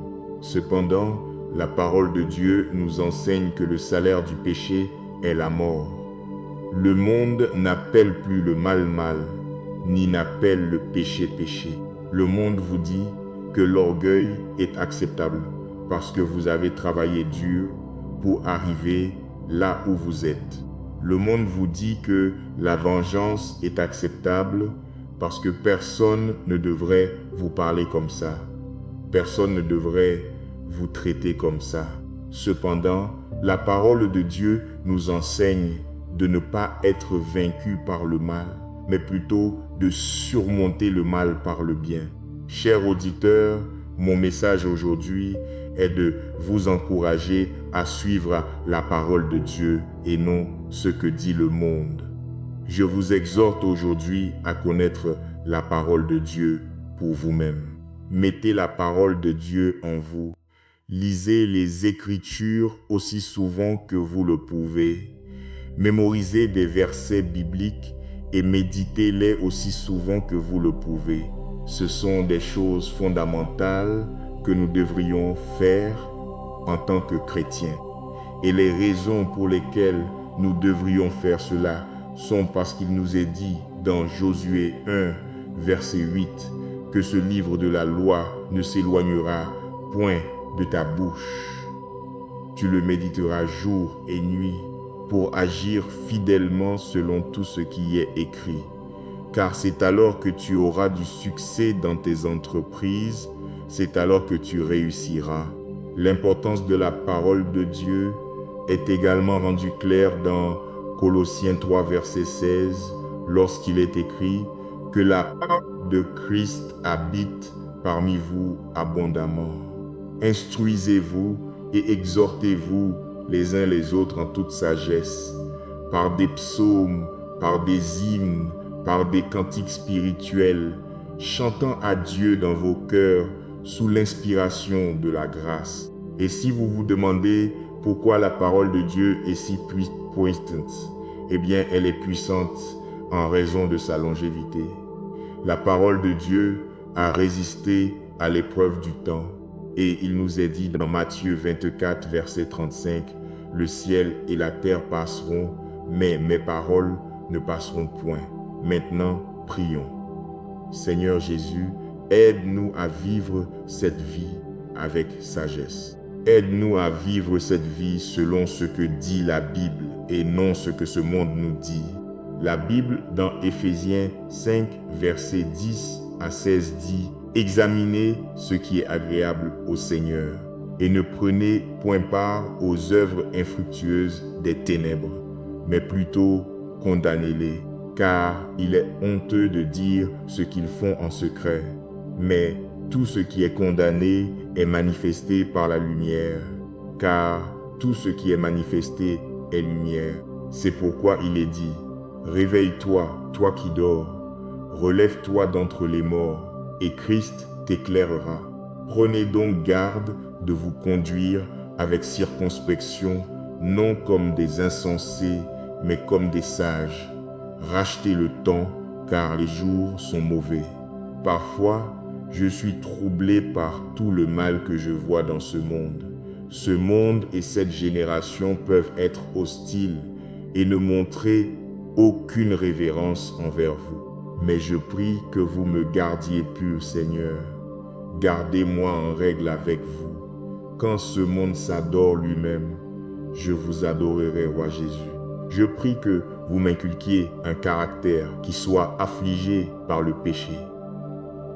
Cependant, la parole de Dieu nous enseigne que le salaire du péché est la mort. Le monde n'appelle plus le mal mal, ni n'appelle le péché péché. Le monde vous dit que l'orgueil est acceptable parce que vous avez travaillé dur pour arriver là où vous êtes. Le monde vous dit que la vengeance est acceptable parce que personne ne devrait vous parler comme ça. Personne ne devrait vous traiter comme ça. Cependant, la parole de Dieu nous enseigne de ne pas être vaincu par le mal, mais plutôt de surmonter le mal par le bien. Chers auditeurs, mon message aujourd'hui est de vous encourager à suivre la parole de Dieu et non ce que dit le monde. Je vous exhorte aujourd'hui à connaître la parole de Dieu pour vous-même. Mettez la parole de Dieu en vous. Lisez les Écritures aussi souvent que vous le pouvez. Mémorisez des versets bibliques et méditez-les aussi souvent que vous le pouvez. Ce sont des choses fondamentales que nous devrions faire en tant que chrétiens. Et les raisons pour lesquelles nous devrions faire cela sont parce qu'il nous est dit dans Josué 1, verset 8, que ce livre de la loi ne s'éloignera point de ta bouche. Tu le méditeras jour et nuit pour agir fidèlement selon tout ce qui y est écrit. Car c'est alors que tu auras du succès dans tes entreprises, c'est alors que tu réussiras. L'importance de la parole de Dieu est également rendue claire dans Colossiens 3, verset 16, lorsqu'il est écrit que la parole de Christ habite parmi vous abondamment. Instruisez-vous et exhortez-vous les uns les autres en toute sagesse, par des psaumes, par des hymnes, par des cantiques spirituels, chantant à Dieu dans vos cœurs sous l'inspiration de la grâce. Et si vous vous demandez pourquoi la parole de Dieu est si puissante, eh bien elle est puissante en raison de sa longévité. La parole de Dieu a résisté à l'épreuve du temps. Et il nous est dit dans Matthieu 24, verset 35, « Le ciel et la terre passeront, mais mes paroles ne passeront point. » Maintenant, prions. Seigneur Jésus, aide-nous à vivre cette vie avec sagesse. Aide-nous à vivre cette vie selon ce que dit la Bible et non ce que ce monde nous dit. La Bible, dans Éphésiens 5, verset 10 à 16, dit « Examinez ce qui est agréable au Seigneur et ne prenez point part aux œuvres infructueuses des ténèbres, mais plutôt condamnez-les, car il est honteux de dire ce qu'ils font en secret. Mais tout ce qui est condamné est manifesté par la lumière, car tout ce qui est manifesté est lumière. C'est pourquoi il est dit, « Réveille-toi, toi qui dors, relève-toi d'entre les morts, et Christ t'éclairera. Prenez donc garde de vous conduire avec circonspection, non comme des insensés, mais comme des sages. Rachetez le temps, car les jours sont mauvais. Parfois, je suis troublé par tout le mal que je vois dans ce monde. Ce monde et cette génération peuvent être hostiles et ne montrer aucune révérence envers vous. Mais je prie que vous me gardiez pur, Seigneur. Gardez-moi en règle avec vous. Quand ce monde s'adore lui-même, je vous adorerai, Roi Jésus. Je prie que vous m'inculquiez un caractère qui soit affligé par le péché.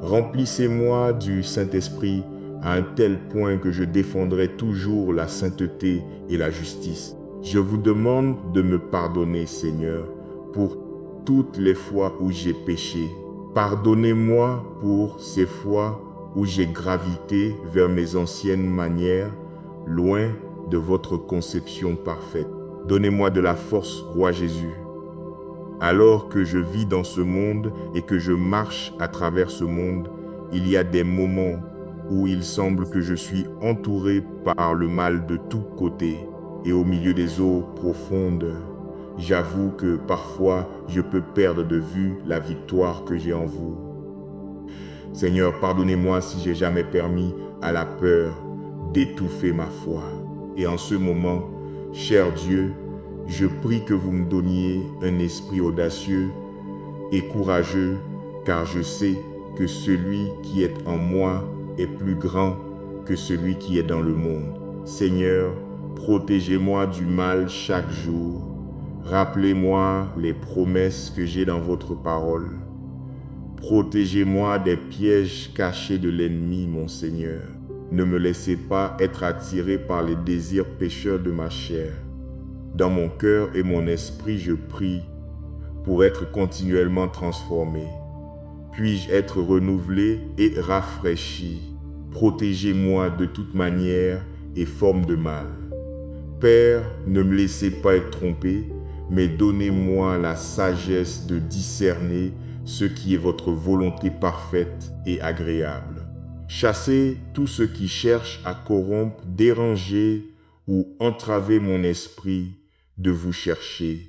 Remplissez-moi du Saint-Esprit à un tel point que je défendrai toujours la sainteté et la justice. Je vous demande de me pardonner, Seigneur, pour toutes les fois où j'ai péché. Pardonnez-moi pour ces fois où j'ai gravité vers mes anciennes manières, loin de votre conception parfaite. Donnez-moi de la force, Roi Jésus. Alors que je vis dans ce monde et que je marche à travers ce monde, il y a des moments où il semble que je suis entouré par le mal de tous côtés et au milieu des eaux profondes. J'avoue que parfois, je peux perdre de vue la victoire que j'ai en vous. Seigneur, pardonnez-moi si j'ai jamais permis à la peur d'étouffer ma foi. Et en ce moment, cher Dieu, je prie que vous me donniez un esprit audacieux et courageux, car je sais que celui qui est en moi est plus grand que celui qui est dans le monde. Seigneur, protégez-moi du mal chaque jour. Rappelez-moi les promesses que j'ai dans votre parole. Protégez-moi des pièges cachés de l'ennemi, mon Seigneur. Ne me laissez pas être attiré par les désirs pécheurs de ma chair. Dans mon cœur et mon esprit, je prie pour être continuellement transformé. Puis-je être renouvelé et rafraîchi. Protégez-moi de toute manière et forme de mal. Père, ne me laissez pas être trompé, mais donnez-moi la sagesse de discerner ce qui est votre volonté parfaite et agréable. Chassez tout ce qui cherche à corrompre, déranger ou entraver mon esprit de vous chercher.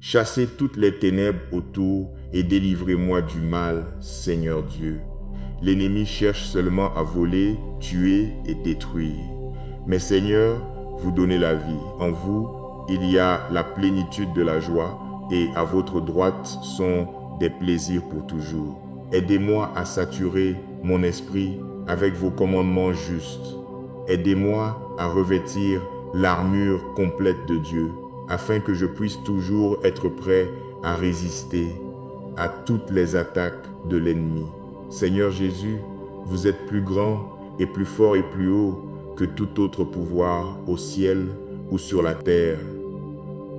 Chassez toutes les ténèbres autour et délivrez-moi du mal, Seigneur Dieu. L'ennemi cherche seulement à voler, tuer et détruire. Mais Seigneur, vous donnez la vie. En vous, il y a la plénitude de la joie et à votre droite sont des plaisirs pour toujours. Aidez-moi à saturer mon esprit avec vos commandements justes. Aidez-moi à revêtir l'armure complète de Dieu, afin que je puisse toujours être prêt à résister à toutes les attaques de l'ennemi. Seigneur Jésus, vous êtes plus grand et plus fort et plus haut que tout autre pouvoir au ciel ou sur la terre.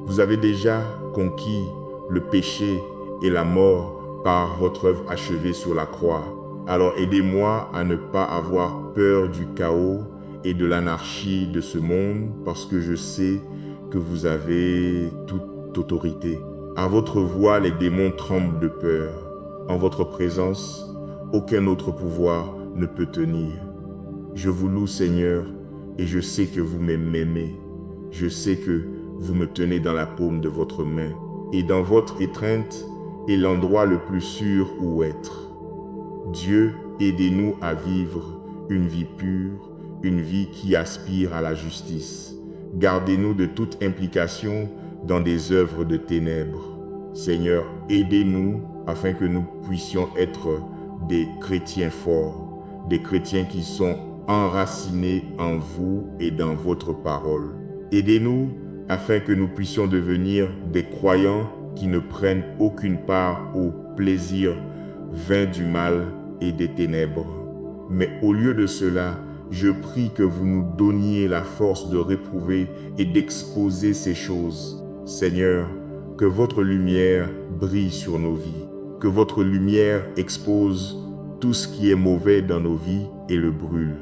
Vous avez déjà conquis le péché et la mort par votre œuvre achevée sur la croix. Alors aidez-moi à ne pas avoir peur du chaos et de l'anarchie de ce monde, parce que je sais que vous avez toute autorité. À votre voix, les démons tremblent de peur. En votre présence, aucun autre pouvoir ne peut tenir. Je vous loue, Seigneur, et je sais que vous m'aimez. Je sais que vous me tenez dans la paume de votre main. Et dans votre étreinte est l'endroit le plus sûr où être. Dieu, aidez-nous à vivre une vie pure, une vie qui aspire à la justice. Gardez-nous de toute implication dans des œuvres de ténèbres. Seigneur, aidez-nous afin que nous puissions être des chrétiens forts, des chrétiens qui sont enracinés en vous et dans votre parole. Aidez-nous afin que nous puissions devenir des croyants qui ne prennent aucune part au plaisir vain du mal et des ténèbres. Mais au lieu de cela, je prie que vous nous donniez la force de réprouver et d'exposer ces choses. Seigneur, que votre lumière brille sur nos vies, que votre lumière expose tout ce qui est mauvais dans nos vies et le brûle.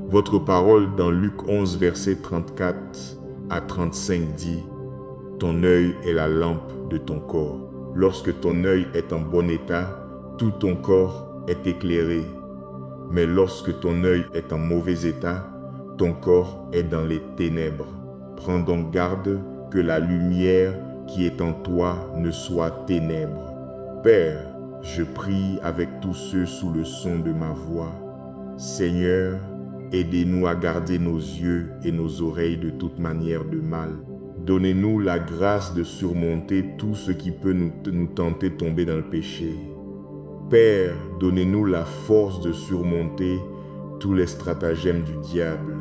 Votre parole dans Luc 11, verset 34 à 35 dit « Ton œil est la lampe de ton corps. Lorsque ton œil est en bon état, tout ton corps est éclairé. Mais lorsque ton œil est en mauvais état, ton corps est dans les ténèbres. Prends donc garde que la lumière qui est en toi ne soit ténèbres. Père, je prie avec tous ceux sous le son de ma voix. Seigneur, aidez-nous à garder nos yeux et nos oreilles de toute manière de mal. Donnez-nous la grâce de surmonter tout ce qui peut nous tenter de tomber dans le péché. Père, donnez-nous la force de surmonter tous les stratagèmes du diable,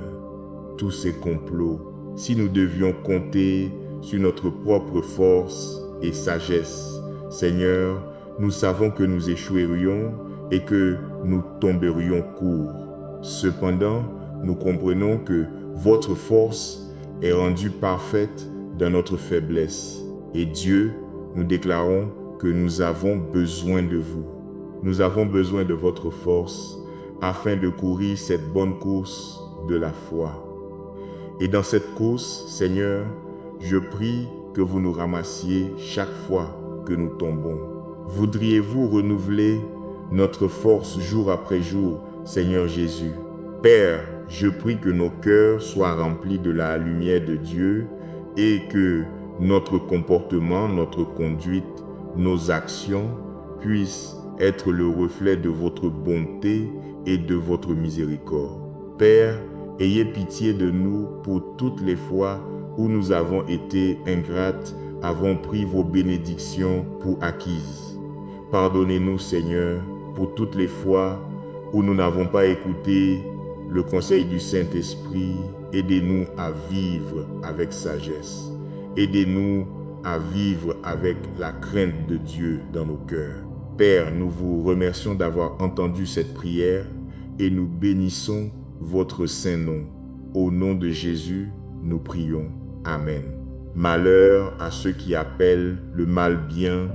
tous ses complots. Si nous devions compter sur notre propre force et sagesse, Seigneur, nous savons que nous échouerions et que nous tomberions court. Cependant, nous comprenons que votre force est rendue parfaite dans notre faiblesse. Et Dieu, nous déclarons que nous avons besoin de vous. Nous avons besoin de votre force afin de courir cette bonne course de la foi. Et dans cette course, Seigneur, je prie que vous nous ramassiez chaque fois que nous tombons. Voudriez-vous renouveler notre force jour après jour, Seigneur Jésus? Père, je prie que nos cœurs soient remplis de la lumière de Dieu et que notre comportement, notre conduite, nos actions puissent être le reflet de votre bonté et de votre miséricorde. Père, ayez pitié de nous pour toutes les fois où nous avons été ingrates, avons pris vos bénédictions pour acquises. Pardonnez-nous, Seigneur, pour toutes les fois où nous n'avons pas écouté le conseil du Saint-Esprit. Aidez-nous à vivre avec sagesse. Aidez-nous à vivre avec la crainte de Dieu dans nos cœurs. Père, nous vous remercions d'avoir entendu cette prière et nous bénissons votre saint nom. Au nom de Jésus, nous prions. Amen. Malheur à ceux qui appellent le mal bien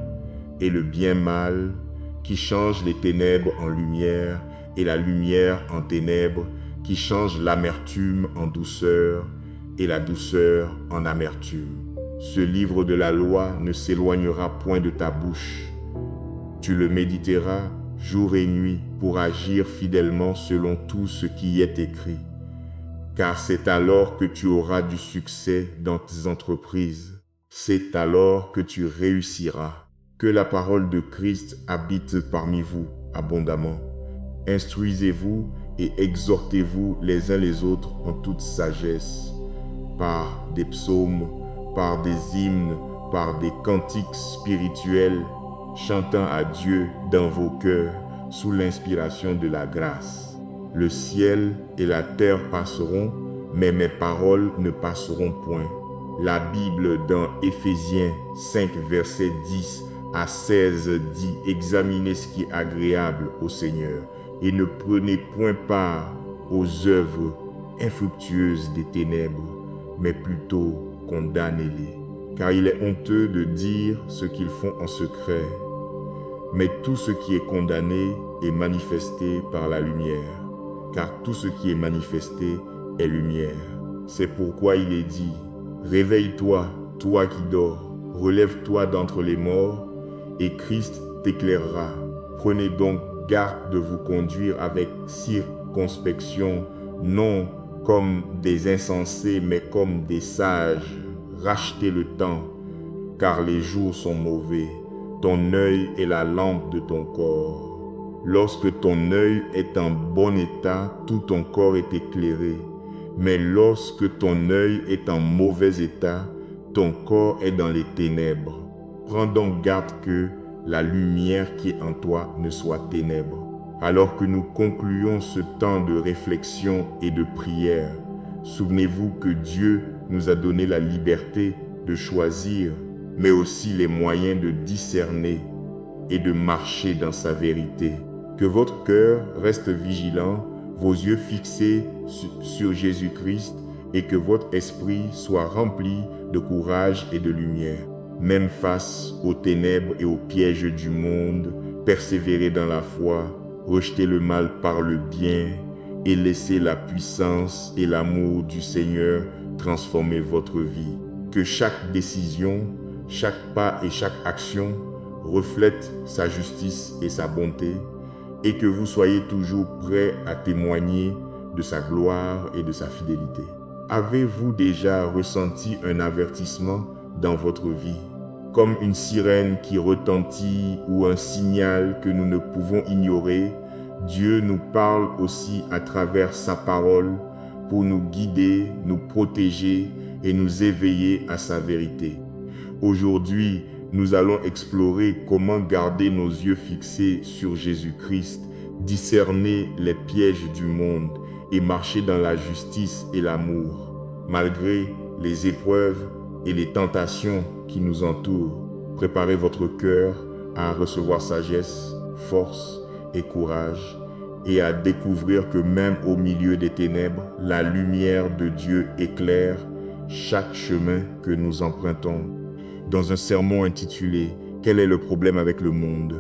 et le bien mal, qui change les ténèbres en lumière et la lumière en ténèbres, qui change l'amertume en douceur et la douceur en amertume. Ce livre de la loi ne s'éloignera point de ta bouche. Tu le méditeras jour et nuit pour agir fidèlement selon tout ce qui y est écrit. Car c'est alors que tu auras du succès dans tes entreprises. C'est alors que tu réussiras. Que la parole de Christ habite parmi vous abondamment. Instruisez-vous et exhortez-vous les uns les autres en toute sagesse, par des psaumes, par des hymnes, par des cantiques spirituels, chantant à Dieu dans vos cœurs sous l'inspiration de la grâce. Le ciel et la terre passeront, mais mes paroles ne passeront point. La Bible dans Éphésiens 5, versets 10 à 16 dit « Examinez ce qui est agréable au Seigneur et ne prenez point part aux œuvres infructueuses des ténèbres, mais plutôt condamnez-les. Car il est honteux de dire ce qu'ils font en secret, mais tout ce qui est condamné est manifesté par la lumière, car tout ce qui est manifesté est lumière. C'est pourquoi il est dit, réveille-toi, toi qui dors, relève-toi d'entre les morts, et Christ t'éclairera. Prenez donc garde de vous conduire avec circonspection, non comme des insensés, mais comme des sages. Rachetez le temps, car les jours sont mauvais. Ton œil est la lampe de ton corps. Lorsque ton œil est en bon état, tout ton corps est éclairé. Mais lorsque ton œil est en mauvais état, ton corps est dans les ténèbres. Prends donc garde que la lumière qui est en toi ne soit ténèbres. Alors que nous concluons ce temps de réflexion et de prière, souvenez-vous que Dieu nous a donné la liberté de choisir, mais aussi les moyens de discerner et de marcher dans sa vérité. Que votre cœur reste vigilant, vos yeux fixés sur Jésus-Christ et que votre esprit soit rempli de courage et de lumière. Même face aux ténèbres et aux pièges du monde, persévérez dans la foi, rejetez le mal par le bien et laissez la puissance et l'amour du Seigneur transformer votre vie. Que chaque décision, chaque pas et chaque action reflète sa justice et sa bonté et que vous soyez toujours prêts à témoigner de sa gloire et de sa fidélité. Avez-vous déjà ressenti un avertissement dans votre vie, comme une sirène qui retentit ou un signal que nous ne pouvons ignorer? Dieu nous parle aussi à travers sa parole pour nous guider, nous protéger et nous éveiller à sa vérité. Aujourd'hui, nous allons explorer comment garder nos yeux fixés sur Jésus-Christ, discerner les pièges du monde et marcher dans la justice et l'amour, malgré les épreuves et les tentations qui nous entourent. Préparez votre cœur à recevoir sagesse, force et courage et à découvrir que même au milieu des ténèbres, la lumière de Dieu éclaire chaque chemin que nous empruntons. Dans un sermon intitulé « Quel est le problème avec le monde ?»,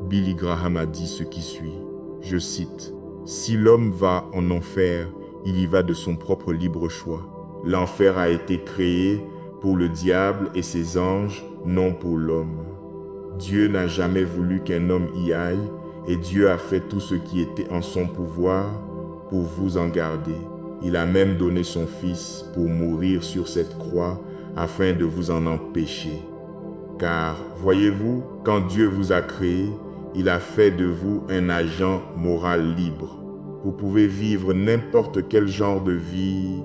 Billy Graham a dit ce qui suit, je cite, « Si l'homme va en enfer, il y va de son propre libre choix. L'enfer a été créé pour le diable et ses anges, non pour l'homme. Dieu n'a jamais voulu qu'un homme y aille, et Dieu a fait tout ce qui était en son pouvoir pour vous en garder. Il a même donné son Fils pour mourir sur cette croix afin de vous en empêcher. Car, voyez-vous, quand Dieu vous a créé, il a fait de vous un agent moral libre. Vous pouvez vivre n'importe quel genre de vie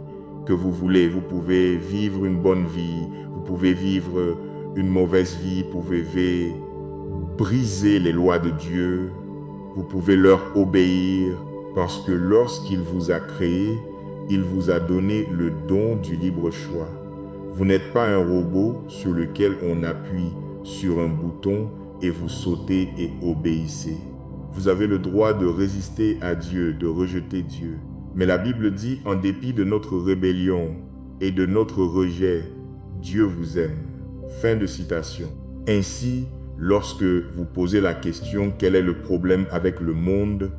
que vous voulez. Vous pouvez vivre une bonne vie, vous pouvez vivre une mauvaise vie, vous pouvez briser les lois de Dieu, vous pouvez leur obéir parce que lorsqu'il vous a créé, il vous a donné le don du libre choix. Vous n'êtes pas un robot sur lequel on appuie sur un bouton et vous sautez et obéissez. Vous avez le droit de résister à Dieu, de rejeter Dieu. Mais la Bible dit, en dépit de notre rébellion et de notre rejet, Dieu vous aime. Fin de citation. Ainsi, Lorsque vous posez la question quel est le problème avec le monde,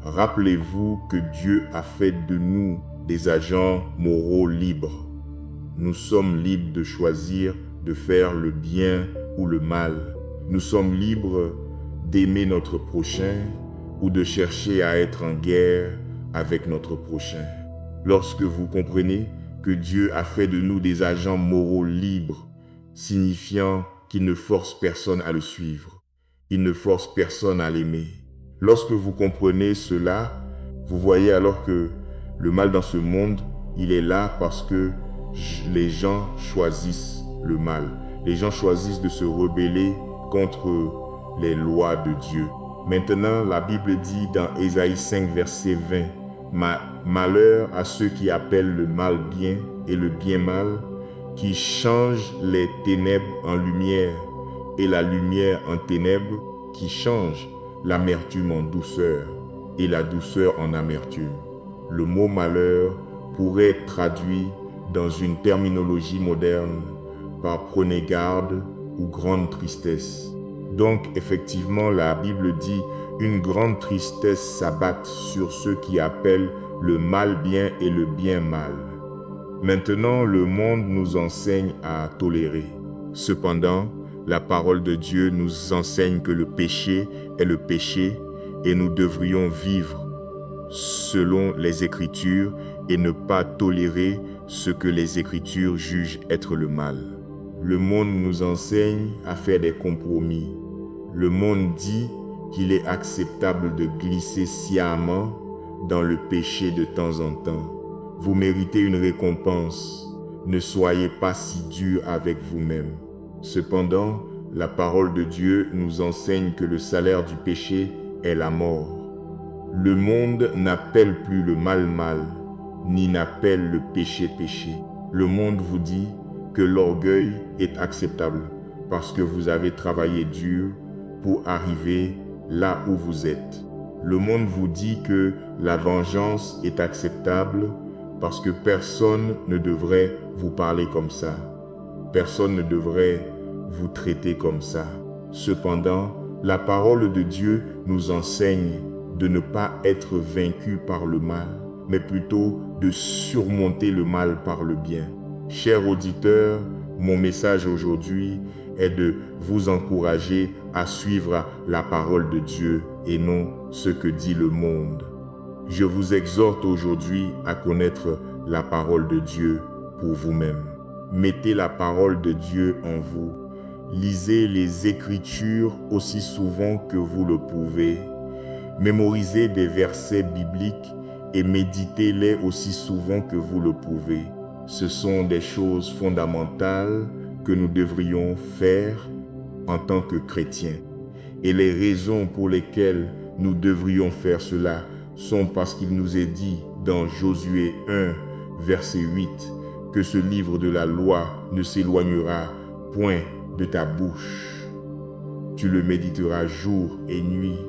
rappelez-vous que Dieu a fait de nous des agents moraux libres. Nous sommes libres de choisir de faire le bien ou le mal. Nous sommes libres d'aimer notre prochain ou de chercher à être en guerre avec notre prochain. Lorsque vous comprenez que Dieu a fait de nous des agents moraux libres, signifiant qu'il ne force personne à le suivre, il ne force personne à l'aimer. Lorsque vous comprenez cela, vous voyez alors que le mal dans ce monde, il est là parce que les gens choisissent le mal. Les gens choisissent de se rebeller contre les lois de Dieu. Maintenant, la Bible dit dans Ésaïe 5, verset 20, « Malheur à ceux qui appellent le mal bien et le bien mal, qui changent les ténèbres en lumière et la lumière en ténèbres, qui changent l'amertume en douceur et la douceur en amertume. » Le mot malheur pourrait être traduit dans une terminologie moderne par prenez garde ou grande tristesse. Donc effectivement, la Bible dit une grande tristesse s'abat sur ceux qui appellent le mal bien et le bien mal. Maintenant, le monde nous enseigne à tolérer. Cependant, la parole de Dieu nous enseigne que le péché est le péché et nous devrions vivre selon les Écritures et ne pas tolérer ce que les Écritures jugent être le mal. Le monde nous enseigne à faire des compromis. Le monde dit qu'il est acceptable de glisser sciemment dans le péché de temps en temps. Vous méritez une récompense. Ne soyez pas si dur avec vous-même. Cependant, la parole de Dieu nous enseigne que le salaire du péché est la mort. Le monde n'appelle plus le mal mal, ni n'appelle le péché péché. Le monde vous dit que l'orgueil est acceptable parce que vous avez travaillé dur pour arriver là où vous êtes. Le monde vous dit que la vengeance est acceptable parce que personne ne devrait vous parler comme ça. Personne ne devrait vous traiter comme ça. Cependant, la parole de Dieu nous enseigne de ne pas être vaincu par le mal, mais plutôt de surmonter le mal par le bien. Chers auditeurs, mon message aujourd'hui est de vous encourager à suivre la parole de Dieu et non ce que dit le monde. Je vous exhorte aujourd'hui à connaître la parole de Dieu pour vous-même. Mettez la parole de Dieu en vous. Lisez les Écritures aussi souvent que vous le pouvez. Mémorisez des versets bibliques et méditez-les aussi souvent que vous le pouvez. Ce sont des choses fondamentales que nous devrions faire en tant que chrétiens. Et les raisons pour lesquelles nous devrions faire cela sont parce qu'il nous est dit dans Josué 1, verset 8, que ce livre de la loi ne s'éloignera point de ta bouche. Tu le méditeras jour et nuit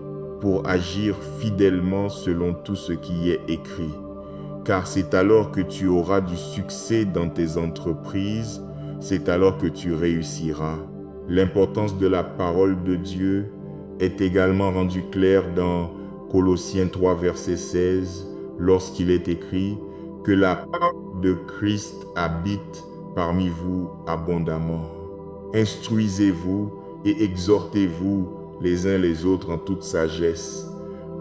pour agir fidèlement selon tout ce qui y est écrit. Car c'est alors que tu auras du succès dans tes entreprises, c'est alors que tu réussiras. L'importance de la parole de Dieu est également rendue claire dans Colossiens 3, verset 16, lorsqu'il est écrit que la parole de Christ habite parmi vous abondamment. Instruisez-vous et exhortez-vous les uns les autres en toute sagesse,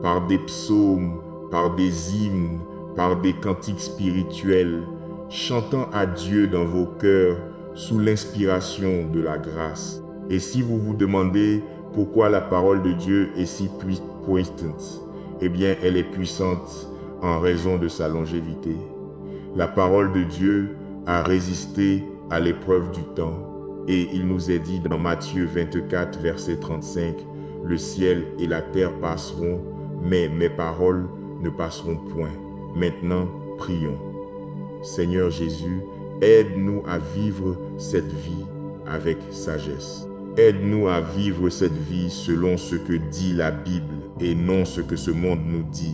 par des psaumes, par des hymnes, par des cantiques spirituels, chantant à Dieu dans vos cœurs sous l'inspiration de la grâce. Et si vous vous demandez pourquoi la parole de Dieu est si puissante, eh bien elle est puissante en raison de sa longévité. La parole de Dieu a résisté à l'épreuve du temps. Et il nous est dit dans Matthieu 24, verset 35, « Le ciel et la terre passeront, mais mes paroles ne passeront point. » Maintenant, prions. Seigneur Jésus, aide-nous à vivre cette vie avec sagesse. Aide-nous à vivre cette vie selon ce que dit la Bible et non ce que ce monde nous dit.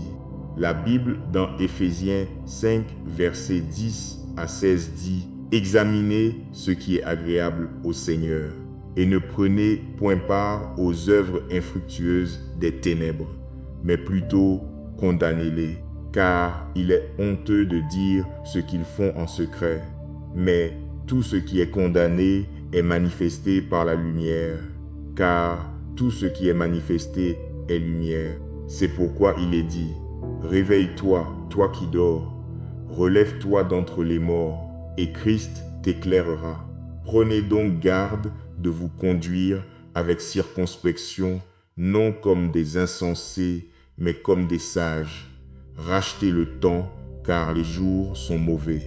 La Bible, dans Éphésiens 5, verset 10 à 16 dit « Examinez ce qui est agréable au Seigneur et ne prenez point part aux œuvres infructueuses des ténèbres, mais plutôt condamnez-les, car il est honteux de dire ce qu'ils font en secret. Mais tout ce qui est condamné est manifesté par la lumière, car tout ce qui est manifesté est lumière. C'est pourquoi il est dit, « Réveille-toi, toi qui dors, relève-toi d'entre les morts, et Christ t'éclairera. » Prenez donc garde de vous conduire avec circonspection, non comme des insensés, mais comme des sages. Rachetez le temps, car les jours sont mauvais.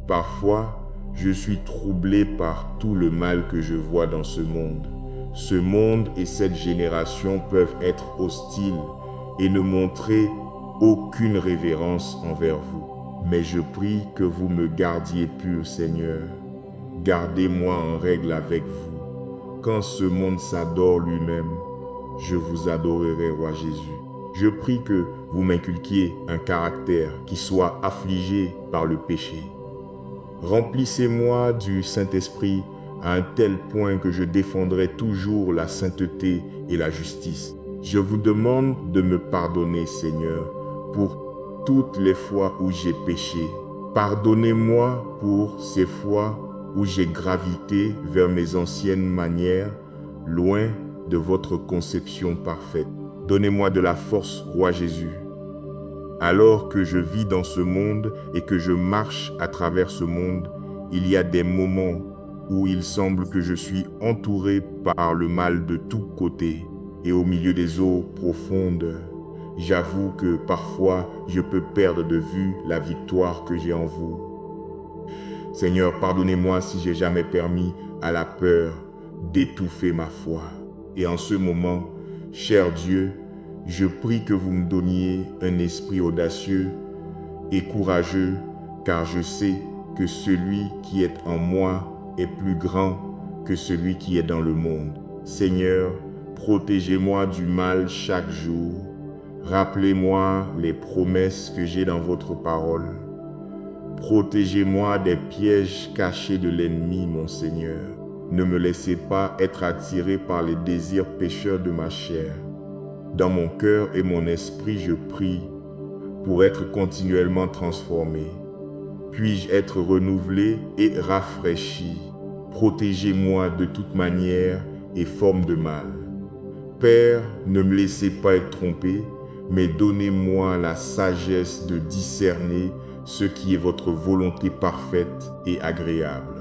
Parfois, je suis troublé par tout le mal que je vois dans ce monde. Ce monde et cette génération peuvent être hostiles et ne montrer aucune révérence envers vous. Mais je prie que vous me gardiez pur, Seigneur. Gardez-moi en règle avec vous. Quand ce monde s'adore lui-même, je vous adorerai, Roi Jésus. Je prie que vous m'inculquiez un caractère qui soit affligé par le péché. Remplissez-moi du Saint-Esprit à un tel point que je défendrai toujours la sainteté et la justice. Je vous demande de me pardonner, Seigneur, pour toutes les fois où j'ai péché. Pardonnez-moi pour ces fois où j'ai gravité vers mes anciennes manières, loin de votre conception parfaite. Donnez-moi de la force, Roi Jésus. Alors que je vis dans ce monde et que je marche à travers ce monde, il y a des moments où il semble que je suis entouré par le mal de tous côtés et au milieu des eaux profondes. J'avoue que parfois je peux perdre de vue la victoire que j'ai en vous. Seigneur, pardonnez-moi si j'ai jamais permis à la peur d'étouffer ma foi. Et en ce moment, cher Dieu, je prie que vous me donniez un esprit audacieux et courageux, car je sais que celui qui est en moi est plus grand que celui qui est dans le monde. Seigneur, protégez-moi du mal chaque jour. Rappelez-moi les promesses que j'ai dans votre parole. Protégez-moi des pièges cachés de l'ennemi, mon Seigneur. Ne me laissez pas être attiré par les désirs pécheurs de ma chair. Dans mon cœur et mon esprit, je prie pour être continuellement transformé. Puis-je être renouvelé et rafraîchi? Protégez-moi de toute manière et forme de mal. Père, ne me laissez pas être trompé, mais donnez-moi la sagesse de discerner ce qui est votre volonté parfaite et agréable.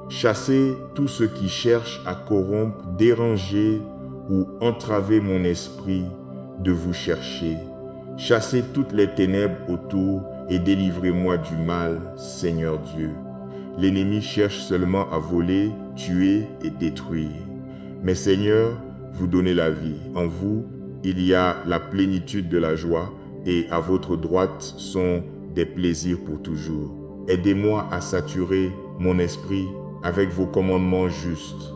Chassez tout ce qui cherche à corrompre, déranger ou entraver mon esprit de vous chercher. Chassez toutes les ténèbres autour et délivrez-moi du mal, Seigneur Dieu. L'ennemi cherche seulement à voler, tuer et détruire. Mais Seigneur, vous donnez la vie. En vous, il y a la plénitude de la joie et à votre droite sont des plaisirs pour toujours. Aidez-moi à saturer mon esprit avec vos commandements justes.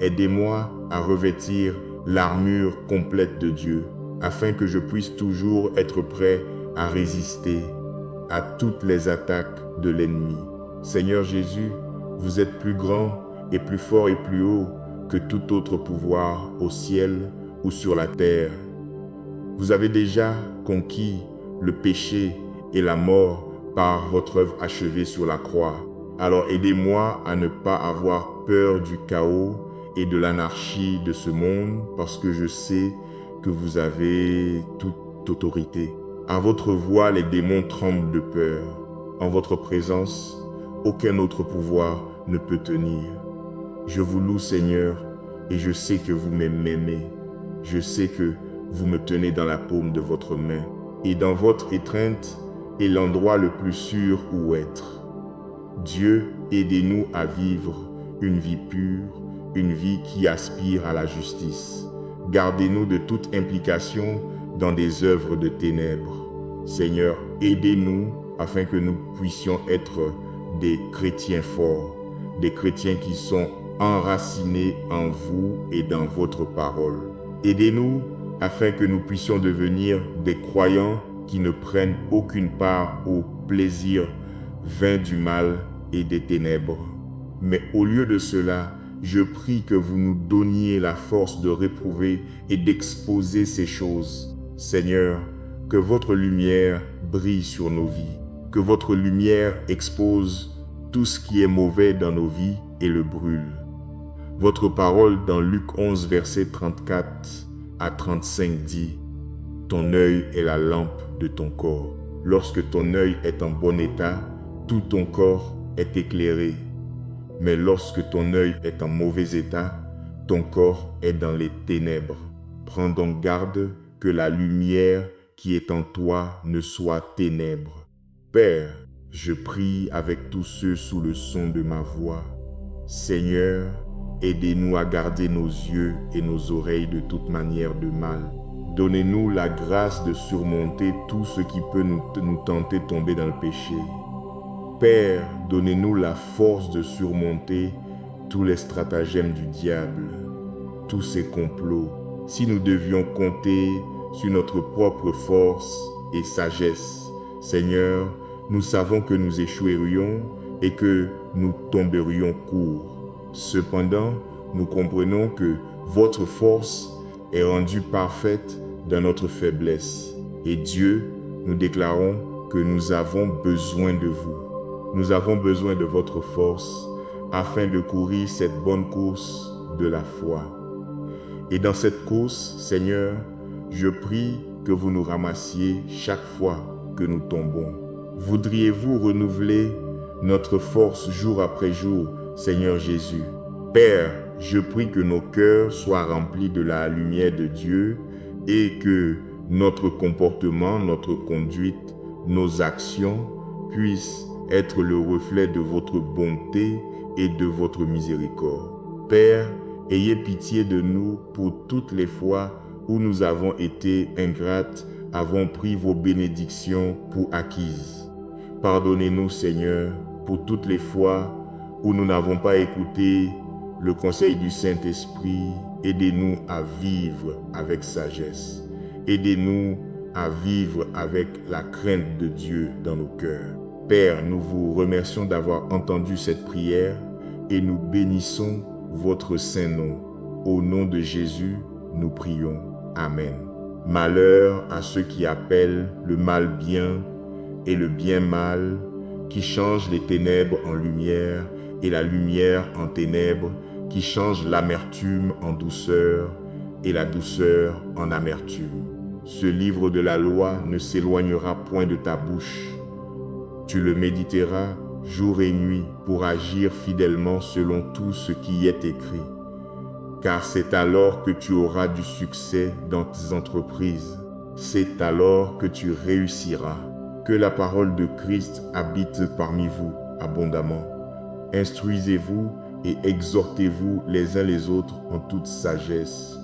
Aidez-moi à revêtir l'armure complète de Dieu, afin que je puisse toujours être prêt à résister à toutes les attaques de l'ennemi. Seigneur Jésus, vous êtes plus grand et plus fort et plus haut que tout autre pouvoir au ciel ou sur la terre. Vous avez déjà conquis le péché et la mort par votre œuvre achevée sur la croix. Alors aidez-moi à ne pas avoir peur du chaos et de l'anarchie de ce monde, parce que je sais que vous avez toute autorité. À votre voix, les démons tremblent de peur. En votre présence, aucun autre pouvoir ne peut tenir. Je vous loue, Seigneur, et je sais que vous m'aimez. Je sais que vous me tenez dans la paume de votre main. Et dans votre étreinte est l'endroit le plus sûr où être. Dieu, aidez-nous à vivre une vie pure, une vie qui aspire à la justice. Gardez-nous de toute implication dans des œuvres de ténèbres. Seigneur, aidez-nous afin que nous puissions être des chrétiens forts, des chrétiens qui sont enracinés en vous et dans votre parole. Aidez-nous afin que nous puissions devenir des croyants qui ne prennent aucune part au plaisir vain du mal et des ténèbres. Mais au lieu de cela, je prie que vous nous donniez la force de réprouver et d'exposer ces choses. Seigneur, que votre lumière brille sur nos vies, que votre lumière expose tout ce qui est mauvais dans nos vies et le brûle. Votre parole dans Luc 11, verset 34 à 35 dit « Ton œil est la lampe de ton corps. Lorsque ton œil est en bon état, tout ton corps est éclairé. Mais lorsque ton œil est en mauvais état, ton corps est dans les ténèbres. Prends donc garde que la lumière qui est en toi ne soit ténèbres. Père, je prie avec tous ceux sous le son de ma voix. Seigneur, aidez-nous à garder nos yeux et nos oreilles de toute manière de mal. Donnez-nous la grâce de surmonter tout ce qui peut nous tenter de tomber dans le péché. Père, donnez-nous la force de surmonter tous les stratagèmes du diable, tous ses complots. Si nous devions compter sur notre propre force et sagesse, Seigneur, nous savons que nous échouerions et que nous tomberions court. Cependant, nous comprenons que votre force est rendue parfaite dans notre faiblesse. Et Dieu, nous déclarons que nous avons besoin de vous. Nous avons besoin de votre force afin de courir cette bonne course de la foi. Et dans cette course, Seigneur, je prie que vous nous ramassiez chaque fois que nous tombons. Voudriez-vous renouveler notre force jour après jour, Seigneur Jésus? Père, je prie que nos cœurs soient remplis de la lumière de Dieu et que notre comportement, notre conduite, nos actions puissent être le reflet de votre bonté et de votre miséricorde. Père, ayez pitié de nous pour toutes les fois où nous avons été ingrates, avons pris vos bénédictions pour acquises. Pardonnez-nous, Seigneur, pour toutes les fois où nous n'avons pas écouté le conseil du Saint-Esprit. Aidez-nous à vivre avec sagesse. Aidez-nous à vivre avec la crainte de Dieu dans nos cœurs. Père, nous vous remercions d'avoir entendu cette prière et nous bénissons votre saint nom. Au nom de Jésus, nous prions. Amen. Malheur à ceux qui appellent le mal bien et le bien mal, qui changent les ténèbres en lumière et la lumière en ténèbres, qui changent l'amertume en douceur et la douceur en amertume. Ce livre de la loi ne s'éloignera point de ta bouche. Tu le méditeras jour et nuit pour agir fidèlement selon tout ce qui y est écrit. Car c'est alors que tu auras du succès dans tes entreprises. C'est alors que tu réussiras. Que la parole de Christ habite parmi vous abondamment. Instruisez-vous et exhortez-vous les uns les autres en toute sagesse,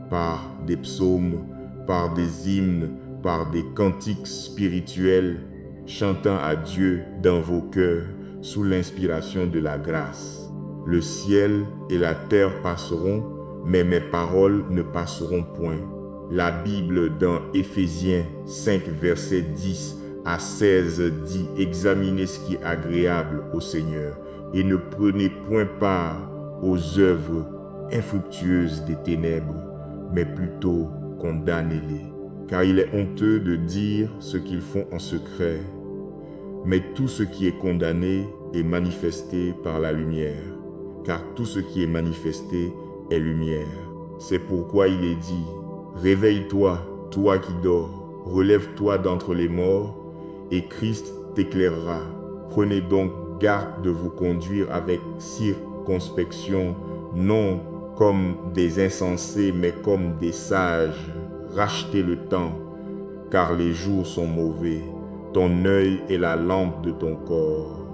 par des psaumes, par des hymnes, par des cantiques spirituels, chantant à Dieu dans vos cœurs sous l'inspiration de la grâce. Le ciel et la terre passeront, mais mes paroles ne passeront point. La Bible dans Éphésiens 5, versets 10 à 16 dit « Examinez ce qui est agréable au Seigneur et ne prenez point part aux œuvres infructueuses des ténèbres, mais plutôt condamnez-les. Car il est honteux de dire ce qu'ils font en secret. Mais tout ce qui est condamné est manifesté par la lumière, car tout ce qui est manifesté est lumière. C'est pourquoi il est dit, réveille-toi, toi qui dors, relève-toi d'entre les morts, et Christ t'éclairera. Prenez donc garde de vous conduire avec circonspection, non comme des insensés, mais comme des sages. Rachetez le temps, car les jours sont mauvais. Ton œil est la lampe de ton corps.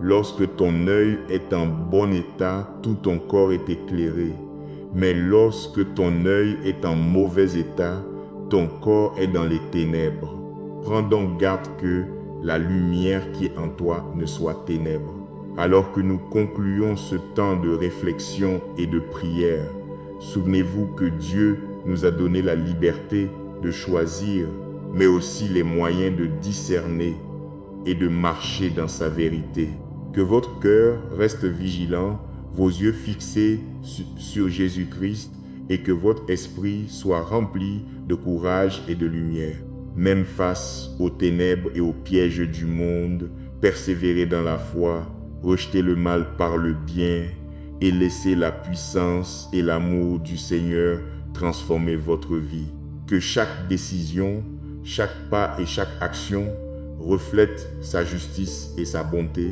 Lorsque ton œil est en bon état, tout ton corps est éclairé. Mais lorsque ton œil est en mauvais état, ton corps est dans les ténèbres. Prends donc garde que la lumière qui est en toi ne soit ténèbres. Alors que nous concluons ce temps de réflexion et de prière, souvenez-vous que Dieu nous a donné la liberté de choisir, mais aussi les moyens de discerner et de marcher dans sa vérité. Que votre cœur reste vigilant, vos yeux fixés sur Jésus-Christ et que votre esprit soit rempli de courage et de lumière. Même face aux ténèbres et aux pièges du monde, persévérez dans la foi, rejetez le mal par le bien et laissez la puissance et l'amour du Seigneur transformer votre vie. Que chaque décision, chaque pas et chaque action reflète sa justice et sa bonté,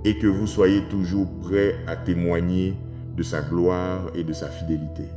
et que vous soyez toujours prêts à témoigner de sa gloire et de sa fidélité.